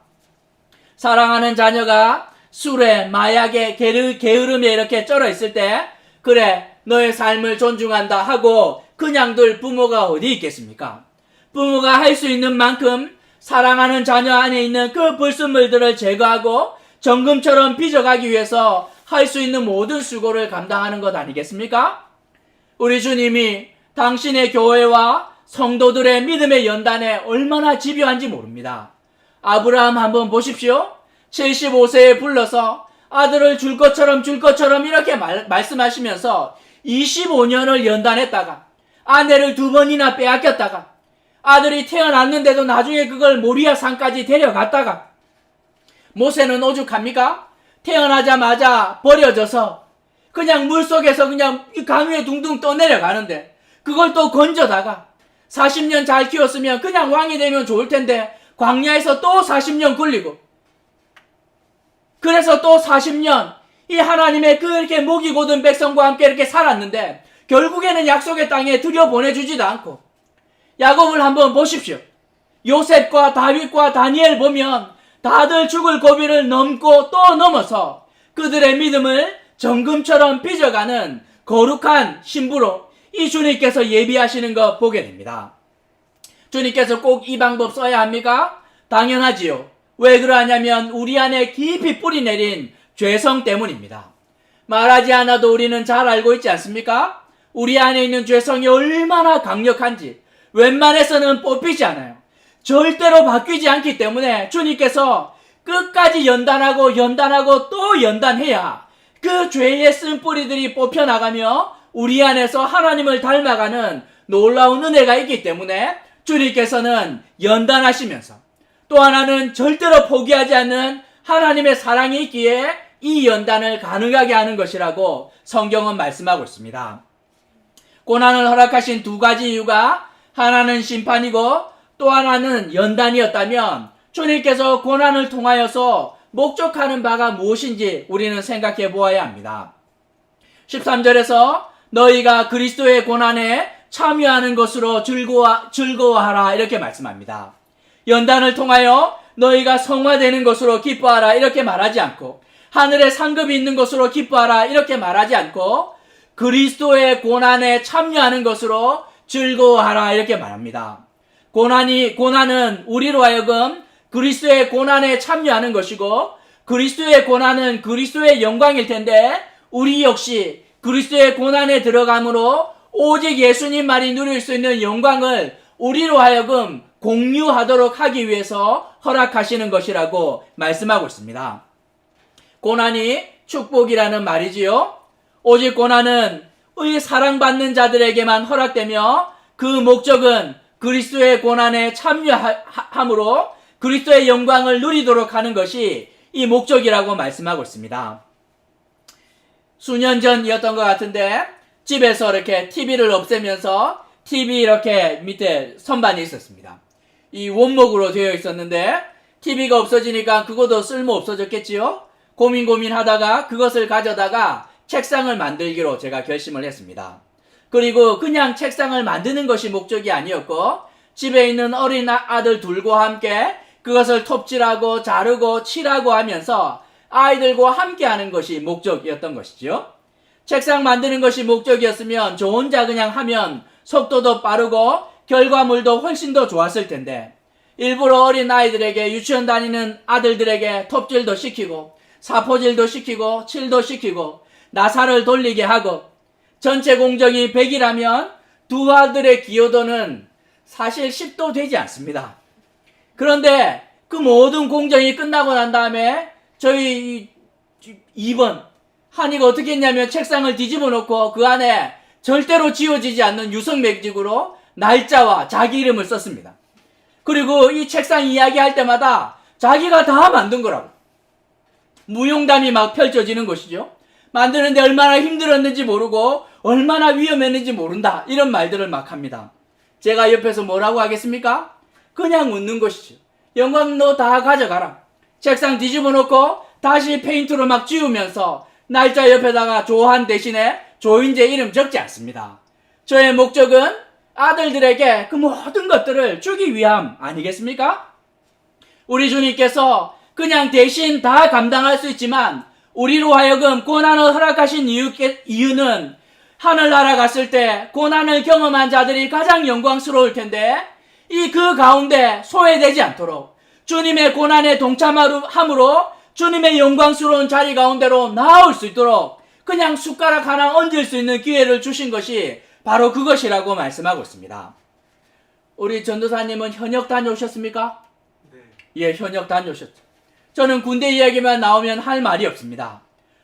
Speaker 1: 사랑하는 자녀가 술에, 마약에, 게으름에 이렇게 쩔어 있을 때 그래 너의 삶을 존중한다 하고 그냥 둘 부모가 어디 있겠습니까? 부모가 할 수 있는 만큼 사랑하는 자녀 안에 있는 그 불순물들을 제거하고 정금처럼 빚어가기 위해서 할 수 있는 모든 수고를 감당하는 것 아니겠습니까? 우리 주님이 당신의 교회와 성도들의 믿음의 연단에 얼마나 집요한지 모릅니다. 아브라함 한번 보십시오. 75세에 불러서 아들을 줄 것처럼 이렇게 말씀하시면서 25년을 연단했다가 아내를 2번이나 빼앗겼다가 아들이 태어났는데도 나중에 그걸 모리아 산까지 데려갔다가, 모세는 오죽합니까? 태어나자마자 버려져서 그냥 물속에서 그냥 강 위에 둥둥 떠내려가는데 그걸 또 건져다가 40년 잘 키웠으면 그냥 왕이 되면 좋을 텐데 광야에서 또 40년 굴리고, 그래서 또 40년 이 하나님의 그렇게 목이 고든 백성과 함께 이렇게 살았는데 결국에는 약속의 땅에 들여보내주지도 않고, 야곱을 한번 보십시오. 요셉과 다윗과 다니엘 보면 다들 죽을 고비를 넘고 또 넘어서 그들의 믿음을 정금처럼 빚어가는 거룩한 신부로 이 주님께서 예비하시는 거 보게 됩니다. 주님께서 꼭 이 방법 써야 합니까? 당연하지요. 왜 그러하냐면 우리 안에 깊이 뿌리 내린 죄성 때문입니다. 말하지 않아도 우리는 잘 알고 있지 않습니까? 우리 안에 있는 죄성이 얼마나 강력한지 웬만해서는 뽑히지 않아요. 절대로 바뀌지 않기 때문에 주님께서 끝까지 연단하고 또 연단해야 그 죄의 쓴뿌리들이 뽑혀나가며 우리 안에서 하나님을 닮아가는 놀라운 은혜가 있기 때문에 주님께서는 연단하시면서, 또 하나는 절대로 포기하지 않는 하나님의 사랑이 있기에 이 연단을 가능하게 하는 것이라고 성경은 말씀하고 있습니다. 고난을 허락하신 두 가지 이유가 하나는 심판이고 또 하나는 연단이었다면 주님께서 고난을 통하여서 목적하는 바가 무엇인지 우리는 생각해 보아야 합니다. 13절에서 너희가 그리스도의 고난에 참여하는 것으로 즐거워하라 이렇게 말씀합니다. 연단을 통하여 너희가 성화되는 것으로 기뻐하라 이렇게 말하지 않고, 하늘에 상급이 있는 것으로 기뻐하라 이렇게 말하지 않고, 그리스도의 고난에 참여하는 것으로 즐거워하라 이렇게 말합니다. 고난은 우리로 하여금 그리스도의 고난에 참여하는 것이고, 그리스도의 고난은 그리스도의 영광일 텐데, 우리 역시 그리스도의 고난에 들어감으로 오직 예수님 말이 누릴 수 있는 영광을 우리로 하여금 공유하도록 하기 위해서 허락하시는 것이라고 말씀하고 있습니다. 고난이 축복이라는 말이지요. 오직 고난은 의 사랑받는 자들에게만 허락되며, 그 목적은 그리스도의 고난에 참여함으로 그리스도의 영광을 누리도록 하는 것이 이 목적이라고 말씀하고 있습니다. 수년 전이었던 것 같은데, 집에서 이렇게 TV를 없애면서 TV 이렇게 밑에 선반이 있었습니다. 이 원목으로 되어 있었는데, TV가 없어지니까 그것도 쓸모 없어졌겠지요? 고민하다가 그것을 가져다가 책상을 만들기로 제가 결심을 했습니다. 그리고 그냥 책상을 만드는 것이 목적이 아니었고, 집에 있는 어린 아들 둘과 함께 그것을 톱질하고 자르고 칠하고 하면서 아이들과 함께 하는 것이 목적이었던 것이죠. 책상 만드는 것이 목적이었으면 저 혼자 그냥 하면 속도도 빠르고 결과물도 훨씬 더 좋았을 텐데, 일부러 어린 아이들에게, 유치원 다니는 아들들에게 톱질도 시키고 사포질도 시키고 칠도 시키고 나사를 돌리게 하고, 전체 공정이 100이라면 두 아들의 기여도는 사실 10도 되지 않습니다. 그런데 그 모든 공정이 끝나고 난 다음에 저희 2번 한이가 어떻게 했냐면, 책상을 뒤집어 놓고 그 안에 절대로 지워지지 않는 유성 매직으로 날짜와 자기 이름을 썼습니다. 그리고 이 책상 이야기할 때마다 자기가 다 만든 거라고 무용담이 막 펼쳐지는 것이죠. 만드는데 얼마나 힘들었는지 모르고 얼마나 위험했는지 모른다, 이런 말들을 막 합니다. 제가 옆에서 뭐라고 하겠습니까? 그냥 웃는 것이죠. 영광 너 다 가져가라. 책상 뒤집어 놓고 다시 페인트로 막 지우면서 날짜 옆에다가 조한 대신에 조인재 이름 적지 않습니다. 저의 목적은 아들들에게 그 모든 것들을 주기 위함 아니겠습니까? 우리 주님께서 그냥 대신 다 감당할 수 있지만, 우리로 하여금 고난을 허락하신 이유는 하늘나라 갔을 때 고난을 경험한 자들이 가장 영광스러울 텐데, 그 가운데 소외되지 않도록 주님의 고난에 동참함으로 주님의 영광스러운 자리 가운데로 나올 수 있도록 그냥 숟가락 하나 얹을 수 있는 기회를 주신 것이 바로 그것이라고 말씀하고 있습니다. 우리 전도사님은 현역 다녀오셨습니까?
Speaker 2: 네.
Speaker 1: 예, 현역 다녀오셨죠. 저는 군대 이야기만 나오면 할 말이 없습니다.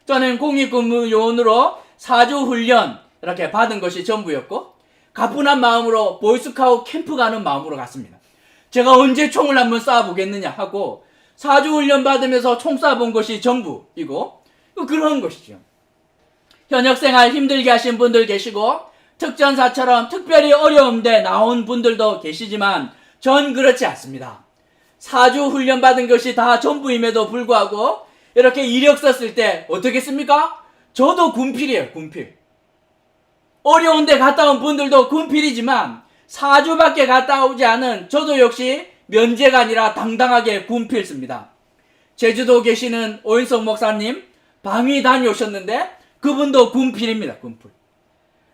Speaker 1: 저는 공익근무 요원으로 4주 훈련 이렇게 받은 것이 전부였고, 가뿐한 마음으로 보이스카우트 캠프 가는 마음으로 갔습니다. 제가 언제 총을 한번 쏴보겠느냐 하고 4주 훈련 받으면서 총 쏴본 것이 전부이고, 그런 것이죠. 현역생활 힘들게 하신 분들 계시고, 특전사처럼 특별히 어려운데 나온 분들도 계시지만 전 그렇지 않습니다. 4주 훈련 받은 것이 다 전부임에도 불구하고 이렇게 이력 썼을 때 어떻겠습니까? 저도 군필이에요, 군필. 어려운데 갔다 온 분들도 군필이지만 4주밖에 갔다 오지 않은 저도 역시 면제가 아니라 당당하게 군필 씁니다. 제주도 계시는 오인석 목사님 방위 다녀오셨는데 그분도 군필입니다, 군필.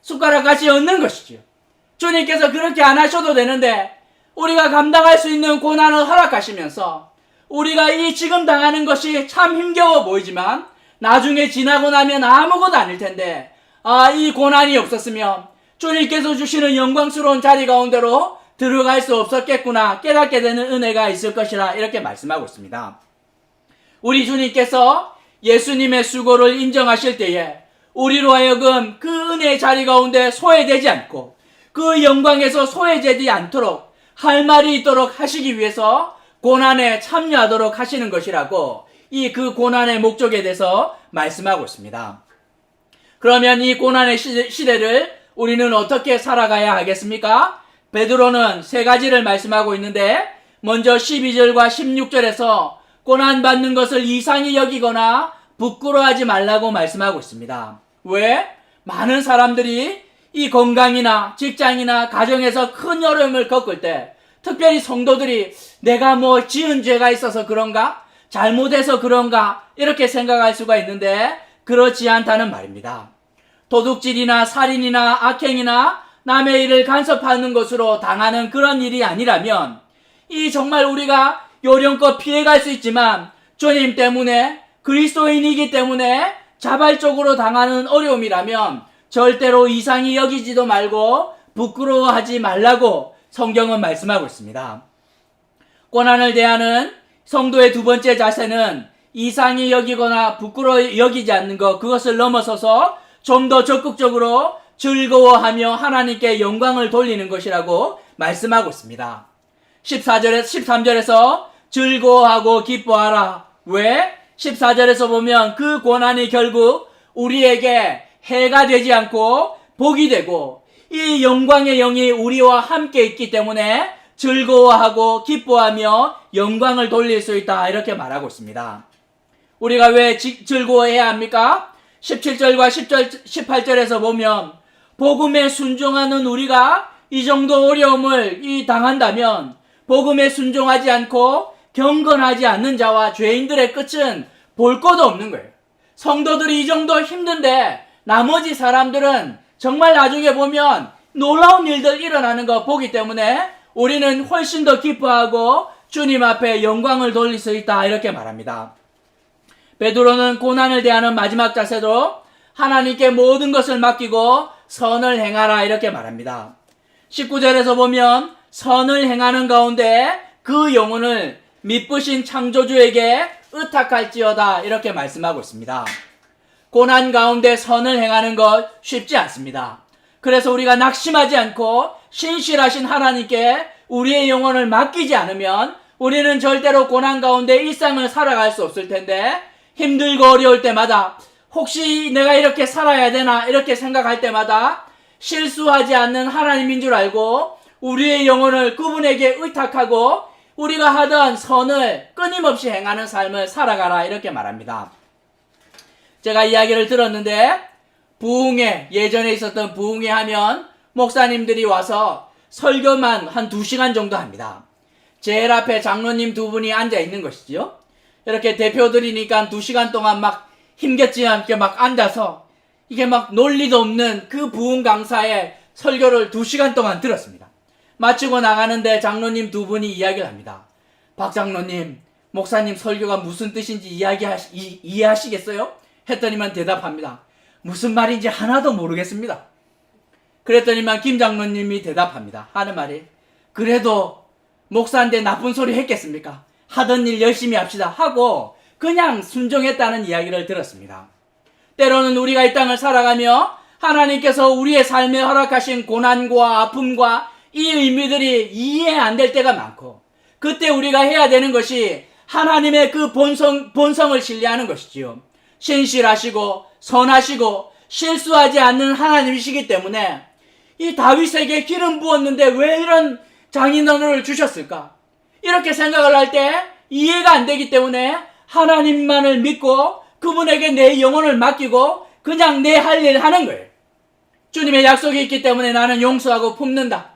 Speaker 1: 숟가락 같이 얹는 것이지요. 주님께서 그렇게 안 하셔도 되는데, 우리가 감당할 수 있는 고난을 허락하시면서 우리가 이 지금 당하는 것이 참 힘겨워 보이지만 나중에 지나고 나면 아무것도 아닐 텐데, 이 고난이 없었으면 주님께서 주시는 영광스러운 자리 가운데로 들어갈 수 없었겠구나 깨닫게 되는 은혜가 있을 것이라 이렇게 말씀하고 있습니다. 우리 주님께서 예수님의 수고를 인정하실 때에 우리로 하여금 그 은혜의 자리 가운데 소외되지 않고 그 영광에서 소외되지 않도록 할 말이 있도록 하시기 위해서 고난에 참여하도록 하시는 것이라고 그 고난의 목적에 대해서 말씀하고 있습니다. 그러면 이 고난의 시대를 우리는 어떻게 살아가야 하겠습니까? 베드로는 세 가지를 말씀하고 있는데, 먼저 12절과 16절에서 고난받는 것을 이상히 여기거나 부끄러워하지 말라고 말씀하고 있습니다. 왜? 많은 사람들이 이 건강이나 직장이나 가정에서 큰 어려움을 겪을 때, 특별히 성도들이 내가 뭐 지은 죄가 있어서 그런가? 잘못해서 그런가? 이렇게 생각할 수가 있는데 그렇지 않다는 말입니다. 도둑질이나 살인이나 악행이나 남의 일을 간섭하는 것으로 당하는 그런 일이 아니라면, 이 정말 우리가 요령껏 피해갈 수 있지만 주님 때문에, 그리스도인이기 때문에 자발적으로 당하는 어려움이라면 절대로 이상히 여기지도 말고 부끄러워하지 말라고 성경은 말씀하고 있습니다. 고난을 대하는 성도의 두 번째 자세는 이상히 여기거나 부끄러워 여기지 않는 것, 그것을 넘어서서 좀 더 적극적으로 즐거워하며 하나님께 영광을 돌리는 것이라고 말씀하고 있습니다. 13절에서 즐거워하고 기뻐하라. 왜? 14절에서 보면 그 고난이 결국 우리에게 해가 되지 않고 복이 되고, 이 영광의 영이 우리와 함께 있기 때문에 즐거워하고 기뻐하며 영광을 돌릴 수 있다, 이렇게 말하고 있습니다. 우리가 왜 즐거워해야 합니까? 17절과 18절에서 보면 복음에 순종하는 우리가 이 정도 어려움을 당한다면 복음에 순종하지 않고 경건하지 않는 자와 죄인들의 끝은 볼 것도 없는 거예요. 성도들이 이 정도 힘든데 나머지 사람들은 정말 나중에 보면 놀라운 일들 일어나는 거 보기 때문에 우리는 훨씬 더 기뻐하고 주님 앞에 영광을 돌릴 수 있다, 이렇게 말합니다. 베드로는 고난을 대하는 마지막 자세로 하나님께 모든 것을 맡기고 선을 행하라, 이렇게 말합니다. 19절에서 보면 선을 행하는 가운데 그 영혼을 미쁘신 창조주에게 의탁할지어다, 이렇게 말씀하고 있습니다. 고난 가운데 선을 행하는 것 쉽지 않습니다. 그래서 우리가 낙심하지 않고 신실하신 하나님께 우리의 영혼을 맡기지 않으면 우리는 절대로 고난 가운데 일상을 살아갈 수 없을 텐데, 힘들고 어려울 때마다 혹시 내가 이렇게 살아야 되나 이렇게 생각할 때마다 실수하지 않는 하나님인 줄 알고 우리의 영혼을 그분에게 의탁하고 우리가 하던 선을 끊임없이 행하는 삶을 살아가라, 이렇게 말합니다. 제가 이야기를 들었는데 부흥회, 예전에 있었던 부흥회 하면 목사님들이 와서 설교만 한 2시간 정도 합니다. 제일 앞에 장로님 두 분이 앉아 있는 것이지요. 이렇게 대표들이니까 2시간 동안 막 힘겹지 않게 막 앉아서 이게 막 논리도 없는 그 부흥 강사의 설교를 2시간 동안 들었습니다. 마치고 나가는데 장로님 두 분이 이야기를 합니다. 박 장로님, 목사님 설교가 무슨 뜻인지 이해하시겠어요? 했더니만 대답합니다. 무슨 말인지 하나도 모르겠습니다. 그랬더니만 김 장로님이 대답합니다. 하는 말이, 그래도 목사인데 나쁜 소리 했겠습니까? 하던 일 열심히 합시다 하고 그냥 순종했다는 이야기를 들었습니다. 때로는 우리가 이 땅을 살아가며 하나님께서 우리의 삶에 허락하신 고난과 아픔과 이 의미들이 이해 안 될 때가 많고, 그때 우리가 해야 되는 것이 하나님의 그 본성을 신뢰하는 것이지요. 신실하시고 선하시고 실수하지 않는 하나님이시기 때문에 이 다윗에게 기름 부었는데 왜 이런 장인어른을 주셨을까? 이렇게 생각을 할 때 이해가 안 되기 때문에 하나님만을 믿고 그분에게 내 영혼을 맡기고 그냥 내 할 일 하는 거예요. 주님의 약속이 있기 때문에 나는 용서하고 품는다.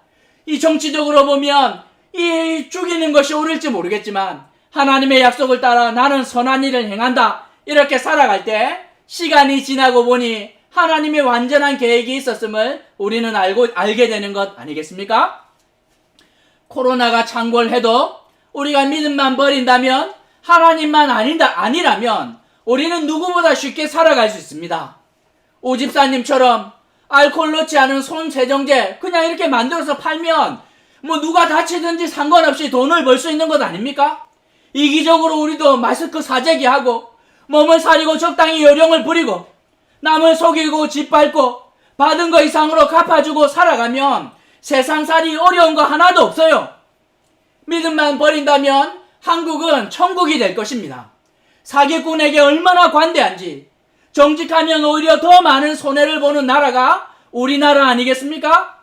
Speaker 1: 이 정치적으로 보면 이 죽이는 것이 옳을지 모르겠지만 하나님의 약속을 따라 나는 선한 일을 행한다, 이렇게 살아갈 때 시간이 지나고 보니 하나님의 완전한 계획이 있었음을 우리는 알게 되는 것 아니겠습니까? 코로나가 창궐해도 우리가 믿음만 버린다면, 하나님만 아니라면 우리는 누구보다 쉽게 살아갈 수 있습니다. 오 집사님처럼 알코올 넣지 않은 손 세정제 그냥 이렇게 만들어서 팔면 뭐 누가 다치든지 상관없이 돈을 벌 수 있는 것 아닙니까? 이기적으로 우리도 마스크 사재기 하고 몸을 사리고 적당히 요령을 부리고 남을 속이고 짓밟고 받은 거 이상으로 갚아주고 살아가면 세상살이 어려운 거 하나도 없어요. 믿음만 버린다면 한국은 천국이 될 것입니다. 사기꾼에게 얼마나 관대한지, 정직하면 오히려 더 많은 손해를 보는 나라가 우리나라 아니겠습니까?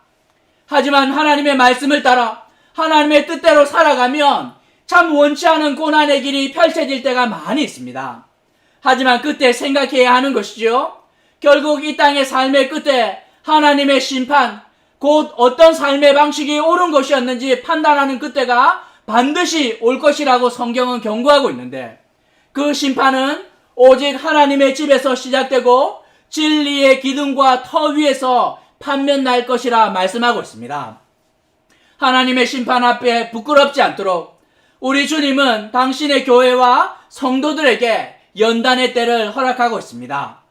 Speaker 1: 하지만 하나님의 말씀을 따라 하나님의 뜻대로 살아가면 참 원치 않은 고난의 길이 펼쳐질 때가 많이 있습니다. 하지만 그때 생각해야 하는 것이죠. 결국 이 땅의 삶의 끝에 하나님의 심판, 곧 어떤 삶의 방식이 옳은 것이었는지 판단하는 그때가 반드시 올 것이라고 성경은 경고하고 있는데, 그 심판은 오직 하나님의 집에서 시작되고 진리의 기둥과 터 위에서 판면 날 것이라 말씀하고 있습니다. 하나님의 심판 앞에 부끄럽지 않도록 우리 주님은 당신의 교회와 성도들에게 연단의 때를 허락하고 있습니다.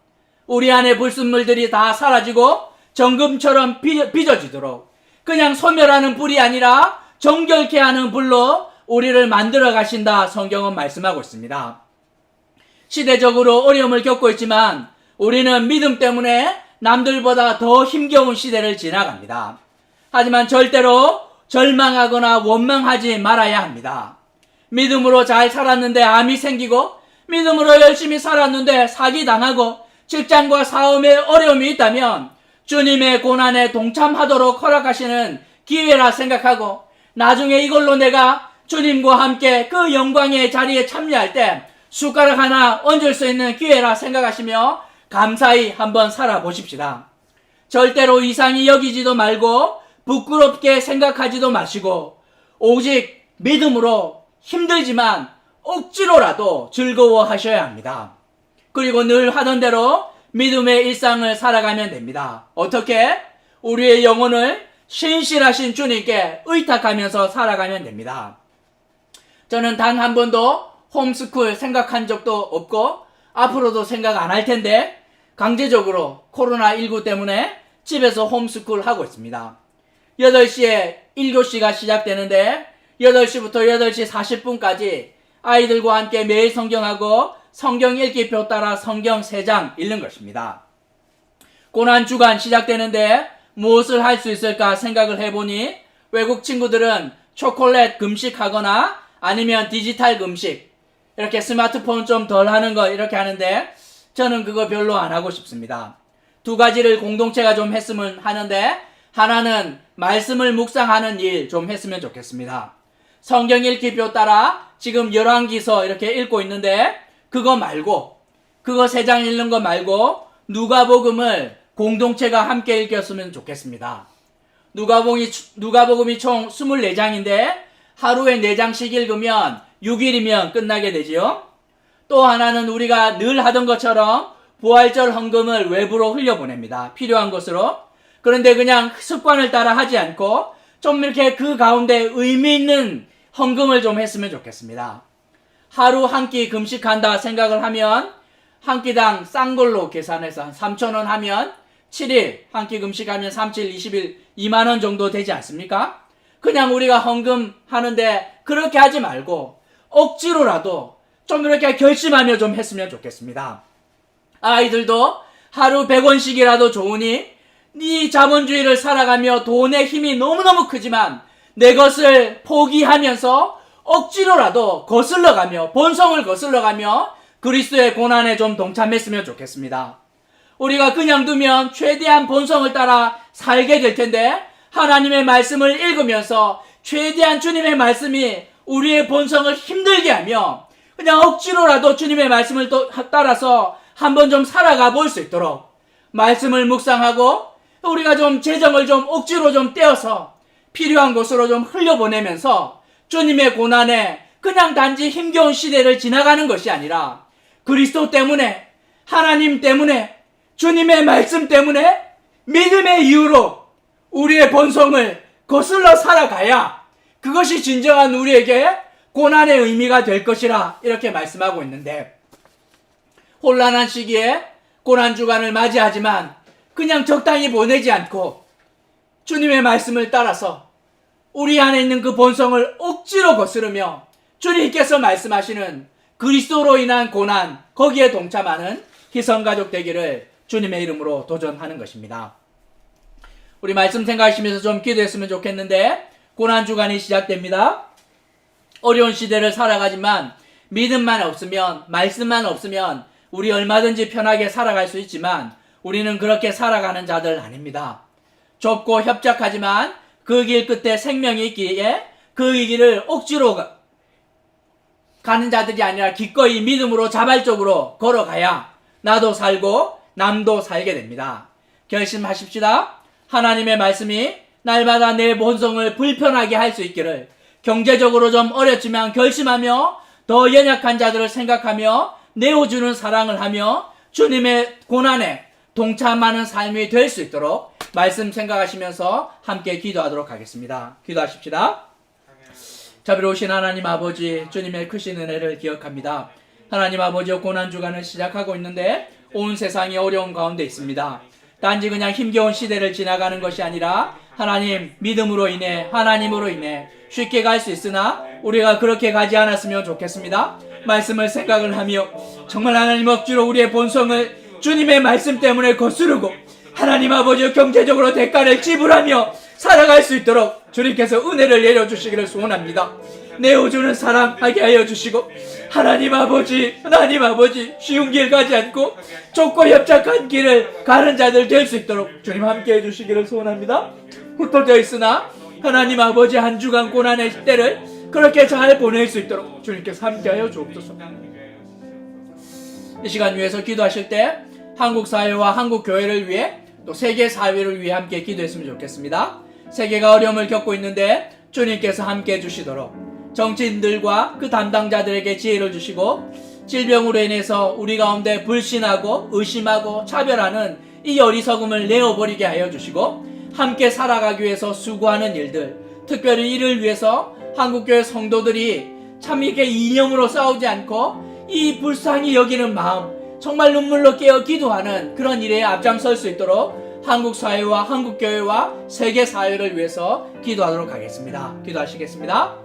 Speaker 1: 우리 안에 불순물들이 다 사라지고 정금처럼 빚어지도록 그냥 소멸하는 불이 아니라 정결케 하는 불로 우리를 만들어 가신다 성경은 말씀하고 있습니다. 시대적으로 어려움을 겪고 있지만 우리는 믿음 때문에 남들보다 더 힘겨운 시대를 지나갑니다. 하지만 절대로 절망하거나 원망하지 말아야 합니다. 믿음으로 잘 살았는데 암이 생기고, 믿음으로 열심히 살았는데 사기당하고, 직장과 싸움에 어려움이 있다면 주님의 고난에 동참하도록 허락하시는 기회라 생각하고, 나중에 이걸로 내가 주님과 함께 그 영광의 자리에 참여할 때 숟가락 하나 얹을 수 있는 기회라 생각하시며 감사히 한번 살아보십시다. 절대로 이상히 여기지도 말고 부끄럽게 생각하지도 마시고 오직 믿음으로 힘들지만 억지로라도 즐거워하셔야 합니다. 그리고 늘 하던 대로 믿음의 일상을 살아가면 됩니다. 어떻게? 우리의 영혼을 신실하신 주님께 의탁하면서 살아가면 됩니다. 저는 단 한 번도 홈스쿨 생각한 적도 없고 앞으로도 생각 안 할 텐데 강제적으로 코로나19 때문에 집에서 홈스쿨 하고 있습니다. 8시에 1교시가 시작되는데 8시부터 8시 40분까지 아이들과 함께 매일 성경하고 성경 읽기표 따라 성경 3장 읽는 것입니다. 고난주간 시작되는데 무엇을 할 수 있을까 생각을 해보니 외국 친구들은 초콜릿 금식하거나 아니면 디지털 금식, 이렇게 스마트폰 좀 덜 하는 거 이렇게 하는데 저는 그거 별로 안 하고 싶습니다. 두 가지를 공동체가 좀 했으면 하는데, 하나는 말씀을 묵상하는 일 좀 했으면 좋겠습니다. 성경 읽기표 따라 지금 열왕기서 이렇게 읽고 있는데 그거 말고, 그거 3장 읽는 거 말고 누가복음을 공동체가 함께 읽었으면 좋겠습니다. 누가복음이 총 24장인데 하루에 4장씩 읽으면 6일이면 끝나게 되지요. 또 하나는 우리가 늘 하던 것처럼 부활절 헌금을 외부로 흘려보냅니다. 필요한 곳으로. 그런데 그냥 습관을 따라 하지 않고 좀 이렇게 그 가운데 의미 있는 헌금을 좀 했으면 좋겠습니다. 하루 한 끼 금식한다 생각을 하면 한 끼당 싼 걸로 계산해서 한 3,000원 하면 7일 한 끼 금식하면 37, 20일 2만 원 정도 되지 않습니까? 그냥 우리가 헌금 하는데 그렇게 하지 말고 억지로라도 좀 이렇게 결심하며 좀 했으면 좋겠습니다. 아이들도 하루 100원씩이라도 좋으니 네 자본주의를 살아가며 돈의 힘이 너무너무 크지만 내 것을 포기하면서 억지로라도 거슬러가며 본성을 거슬러가며 그리스도의 고난에 좀 동참했으면 좋겠습니다. 우리가 그냥 두면 최대한 본성을 따라 살게 될 텐데 하나님의 말씀을 읽으면서 최대한 주님의 말씀이 우리의 본성을 힘들게 하며 그냥 억지로라도 주님의 말씀을 따라서 한번 좀 살아가 볼 수 있도록 말씀을 묵상하고 우리가 좀 재정을 좀 억지로 좀 떼어서 필요한 곳으로 좀 흘려보내면서 주님의 고난에 그냥 단지 힘겨운 시대를 지나가는 것이 아니라 그리스도 때문에, 하나님 때문에, 주님의 말씀 때문에 믿음의 이유로 우리의 본성을 거슬러 살아가야 그것이 진정한 우리에게 고난의 의미가 될 것이라 이렇게 말씀하고 있는데, 혼란한 시기에 고난주간을 맞이하지만 그냥 적당히 보내지 않고 주님의 말씀을 따라서 우리 안에 있는 그 본성을 억지로 거스르며 주님께서 말씀하시는 그리스도로 인한 고난, 거기에 동참하는 희성가족 되기를 주님의 이름으로 도전하는 것입니다. 우리 말씀 생각하시면서 좀 기도했으면 좋겠는데, 고난주간이 시작됩니다. 어려운 시대를 살아가지만 믿음만 없으면, 말씀만 없으면 우리 얼마든지 편하게 살아갈 수 있지만 우리는 그렇게 살아가는 자들 아닙니다. 좁고 협착하지만 그 길 끝에 생명이 있기에 그 길을 억지로 가는 자들이 아니라 기꺼이 믿음으로 자발적으로 걸어가야 나도 살고 남도 살게 됩니다. 결심하십시다. 하나님의 말씀이 날마다 내 본성을 불편하게 할 수 있기를, 경제적으로 좀 어렵지만 결심하며 더 연약한 자들을 생각하며 내어주는 사랑을 하며 주님의 고난에 동참하는 삶이 될 수 있도록 말씀 생각하시면서 함께 기도하도록 하겠습니다. 기도하십시다. 자비로우신 하나님 아버지, 주님의 크신 은혜를 기억합니다. 하나님 아버지, 고난주간을 시작하고 있는데 온 세상이 어려운 가운데 있습니다. 단지 그냥 힘겨운 시대를 지나가는 것이 아니라 하나님, 믿음으로 인해, 하나님으로 인해 쉽게 갈 수 있으나 우리가 그렇게 가지 않았으면 좋겠습니다. 말씀을 생각을 하며 정말 하나님 억지로 우리의 본성을 주님의 말씀 때문에 거스르고 하나님 아버지 경제적으로 대가를 지불하며 살아갈 수 있도록 주님께서 은혜를 내려주시기를 소원합니다. 내어주는 사람 하게 하여 주시고 하나님 아버지 쉬운 길 가지 않고 좁고 협착한 길을 가는 자들 될 수 있도록 주님 함께 해주시기를 소원합니다. 흩어져 있으나 하나님 아버지 한 주간 고난의 때를 그렇게 잘 보낼 수 있도록 주님께서 함께하여 주옵소서. 이 시간 위해서 기도하실 때 한국 사회와 한국 교회를 위해 또 세계 사회를 위해 함께 기도했으면 좋겠습니다. 세계가 어려움을 겪고 있는데 주님께서 함께 해주시도록 정치인들과 그 담당자들에게 지혜를 주시고 질병으로 인해서 우리 가운데 불신하고 의심하고 차별하는 이 어리석음을 내어버리게 하여 주시고 함께 살아가기 위해서 수고하는 일들, 특별히 이를 위해서 한국교회 성도들이 참 이렇게 이념으로 싸우지 않고 이 불쌍히 여기는 마음, 정말 눈물로 깨어 기도하는 그런 일에 앞장설 수 있도록 한국 사회와 한국 교회와 세계 사회를 위해서 기도하도록 하겠습니다. 기도하시겠습니다.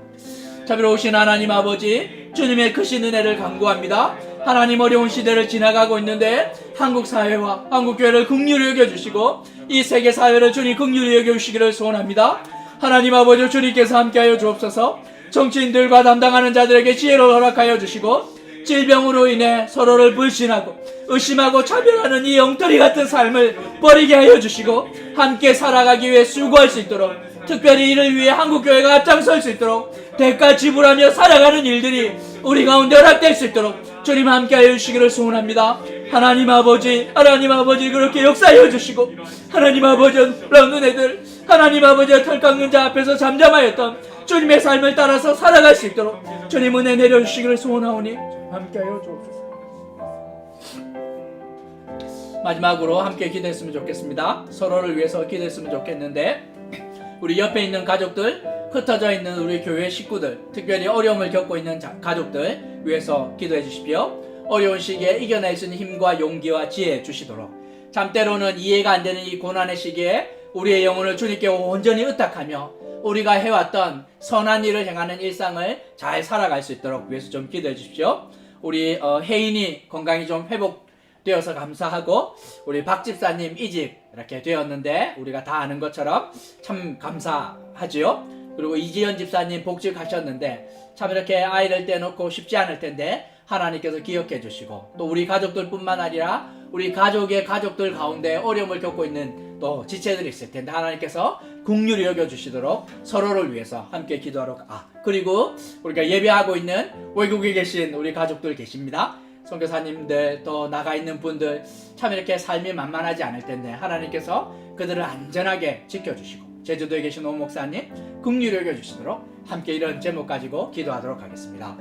Speaker 1: 자비로우신 하나님 아버지, 주님의 크신 은혜를 간구합니다. 하나님, 어려운 시대를 지나가고 있는데 한국 사회와 한국 교회를 긍휼히 여겨주시고 이 세계 사회를 주님 긍휼히 여겨주시기를 소원합니다. 하나님 아버지, 주님께서 함께하여 주옵소서. 정치인들과 담당하는 자들에게 지혜를 허락하여 주시고 질병으로 인해 서로를 불신하고 의심하고 차별하는 이 엉터리 같은 삶을 버리게 하여 주시고 함께 살아가기 위해 수고할 수 있도록, 특별히 이를 위해 한국교회가 앞장설 수 있도록 대가 지불하며 살아가는 일들이 우리 가운데 허락될 수 있도록 주님 함께하여 주시기를 소원합니다. 하나님 아버지 그렇게 역사하여 주시고 하나님 아버지, 놀라운 애들 하나님 아버지의 털 깎는 자 앞에서 잠잠하였던 주님의 삶을 따라서 살아갈 수 있도록 주님 은혜 내려주시기를 소원하오니 함께하여 주옵소서. 마지막으로 함께 기도했으면 좋겠습니다. 서로를 위해서 기도했으면 좋겠는데 우리 옆에 있는 가족들, 흩어져 있는 우리 교회 식구들, 특별히 어려움을 겪고 있는 가족들 위해서 기도해 주십시오. 어려운 시기에 이겨낼 수 있는 힘과 용기와 지혜 주시도록, 잠때로는 이해가 안 되는 이 고난의 시기에 우리의 영혼을 주님께 온전히 의탁하며 우리가 해왔던 선한 일을 행하는 일상을 잘 살아갈 수 있도록 위해서 좀 기도해 주십시오. 우리 혜인이 건강이 좀 회복되어서 감사하고 우리 박 집사님 이직 이렇게 되었는데 우리가 다 아는 것처럼 참 감사하지요. 그리고 이지연 집사님 복직하셨는데 참 이렇게 아이를 떼놓고 쉽지 않을 텐데 하나님께서 기억해 주시고 또 우리 가족들뿐만 아니라 우리 가족의 가족들 가운데 어려움을 겪고 있는 또 지체들이 있을 텐데 하나님께서 긍휼히 여겨주시도록 서로를 위해서 함께 기도하러 그리고 우리가 예배하고 있는 외국에 계신 우리 가족들 계십니다. 선교사님들 또 나가 있는 분들 참 이렇게 삶이 만만하지 않을 텐데 하나님께서 그들을 안전하게 지켜주시고 제주도에 계신 오 목사님 긍휼히 여겨주시도록 함께 이런 제목 가지고 기도하도록 하겠습니다.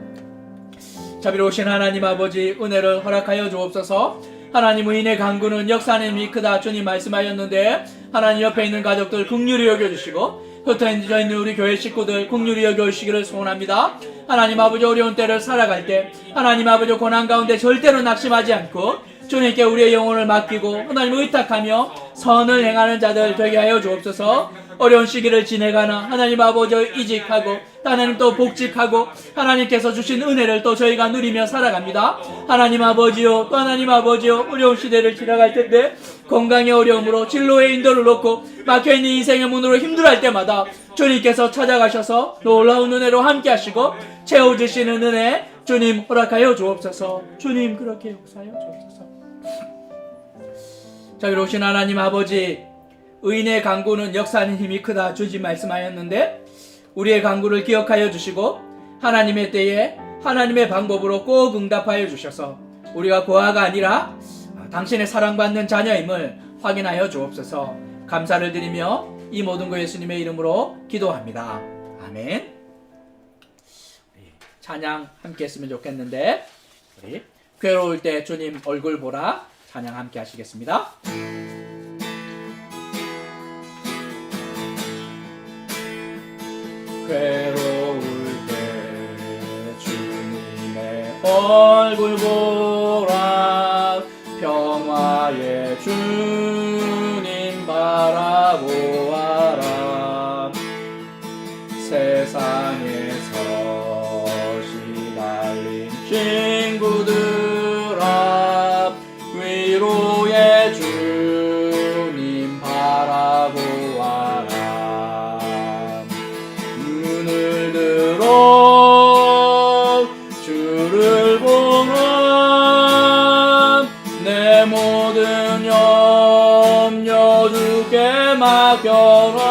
Speaker 1: 자비로우신 하나님 아버지, 은혜를 허락하여 주옵소서. 하나님, 의인의 간구는 역사하는 힘이 크다 주님 말씀하였는데 하나님 옆에 있는 가족들 긍휼히 여겨주시고 흩어져 있는 우리 교회 식구들 긍휼히 여겨주시기를 소원합니다. 하나님 아버지, 어려운 때를 살아갈 때 하나님 아버지 고난 가운데 절대로 낙심하지 않고 주님께 우리의 영혼을 맡기고 하나님 의탁하며 선을 행하는 자들 되게 하여 주옵소서. 어려운 시기를 지내가나 하나님 아버지 이직하고 하나님 또 복직하고 하나님께서 주신 은혜를 또 저희가 누리며 살아갑니다. 하나님 아버지요, 또 하나님 아버지요, 어려운 시대를 지나갈 텐데 건강의 어려움으로 진로의 인도를 놓고 막혀있는 인생의 문으로 힘들어할 때마다 주님께서 찾아가셔서 놀라운 은혜로 함께 하시고 채워주시는 은혜 주님 허락하여 주옵소서. 주님 그렇게 역사하여 주옵소서. 자비로우신 하나님 아버지, 의인의 간구는 역사하는 힘이 크다 주님 말씀하였는데 우리의 간구를 기억하여 주시고 하나님의 때에 하나님의 방법으로 꼭 응답하여 주셔서 우리가 고아가 아니라 당신의 사랑받는 자녀임을 확인하여 주옵소서. 감사를 드리며 이 모든 거 예수님의 이름으로 기도합니다. 아멘. 우리 찬양 함께 했으면 좋겠는데 우리 괴로울 때 주님 얼굴 보라 찬양 함께 하시겠습니다. 괴로울 때 주님의 얼굴 보라 평화의 주님 바라보아라 세상에서 시달린 친구들아 위로의 주님 바라보아라 눈을 들어 주를 보라 내 모든 염려 주께 맡겨라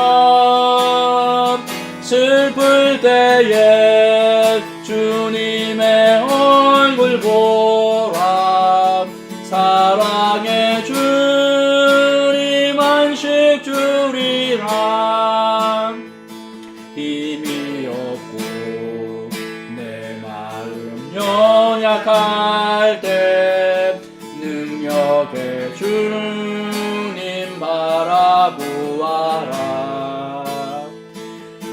Speaker 1: 슬플 때에 주님의 얼굴 보라 사랑의 주님 안식 주리라 힘이 없고 내 마음 연약할 때 능력의 주님 바라보아라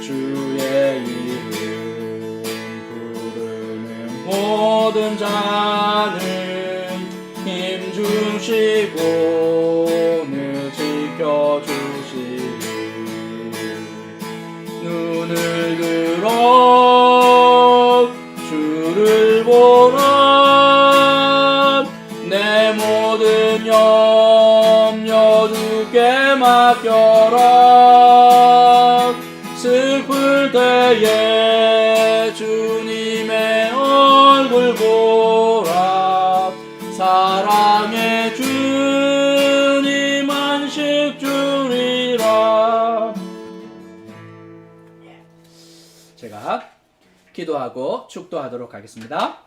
Speaker 1: 주의 이름 부르는 모든 자는 힘 주시고 늘 지켜주시리 눈을 들어 주를 보라 내 모든 염려 주께 맡겨라 슬플 때에 주님의 얼굴 보라 사랑의 주님 안식 주리라. 제가 기도하고 축도하도록 하겠습니다.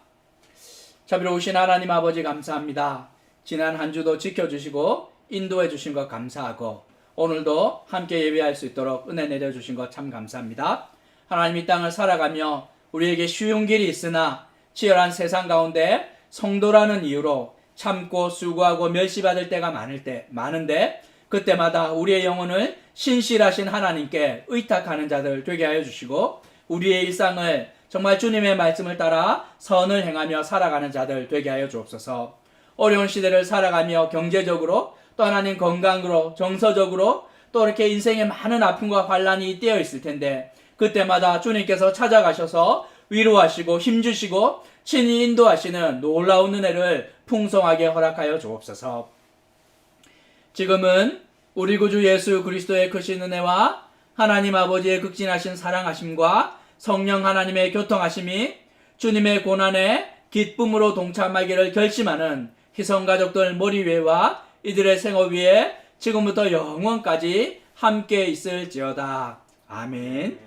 Speaker 1: 자비로우신 하나님 아버지 감사합니다. 지난 한 주도 지켜주시고 인도해 주신 것 감사하고 오늘도 함께 예배할 수 있도록 은혜 내려주신 것 참 감사합니다. 하나님 이 땅을 살아가며 우리에게 쉬운 길이 있으나 치열한 세상 가운데 성도라는 이유로 참고 수고하고 멸시받을 때가 많은데 그때마다 우리의 영혼을 신실하신 하나님께 의탁하는 자들 되게 하여 주시고 우리의 일상을 정말 주님의 말씀을 따라 선을 행하며 살아가는 자들 되게 하여 주옵소서. 어려운 시대를 살아가며 경제적으로 또 하나님 건강으로 정서적으로 또 이렇게 인생에 많은 아픔과 환난이 떼어 있을 텐데 그때마다 주님께서 찾아가셔서 위로하시고 힘주시고 친히 인도하시는 놀라운 은혜를 풍성하게 허락하여 주옵소서. 지금은 우리 구주 예수 그리스도의 크신 은혜와 하나님 아버지의 극진하신 사랑하심과 성령 하나님의 교통하심이 주님의 고난에 기쁨으로 동참하기를 결심하는 희성가족들 머리 위에와 이들의 생업 위에 지금부터 영원까지 함께 있을지어다. 아멘.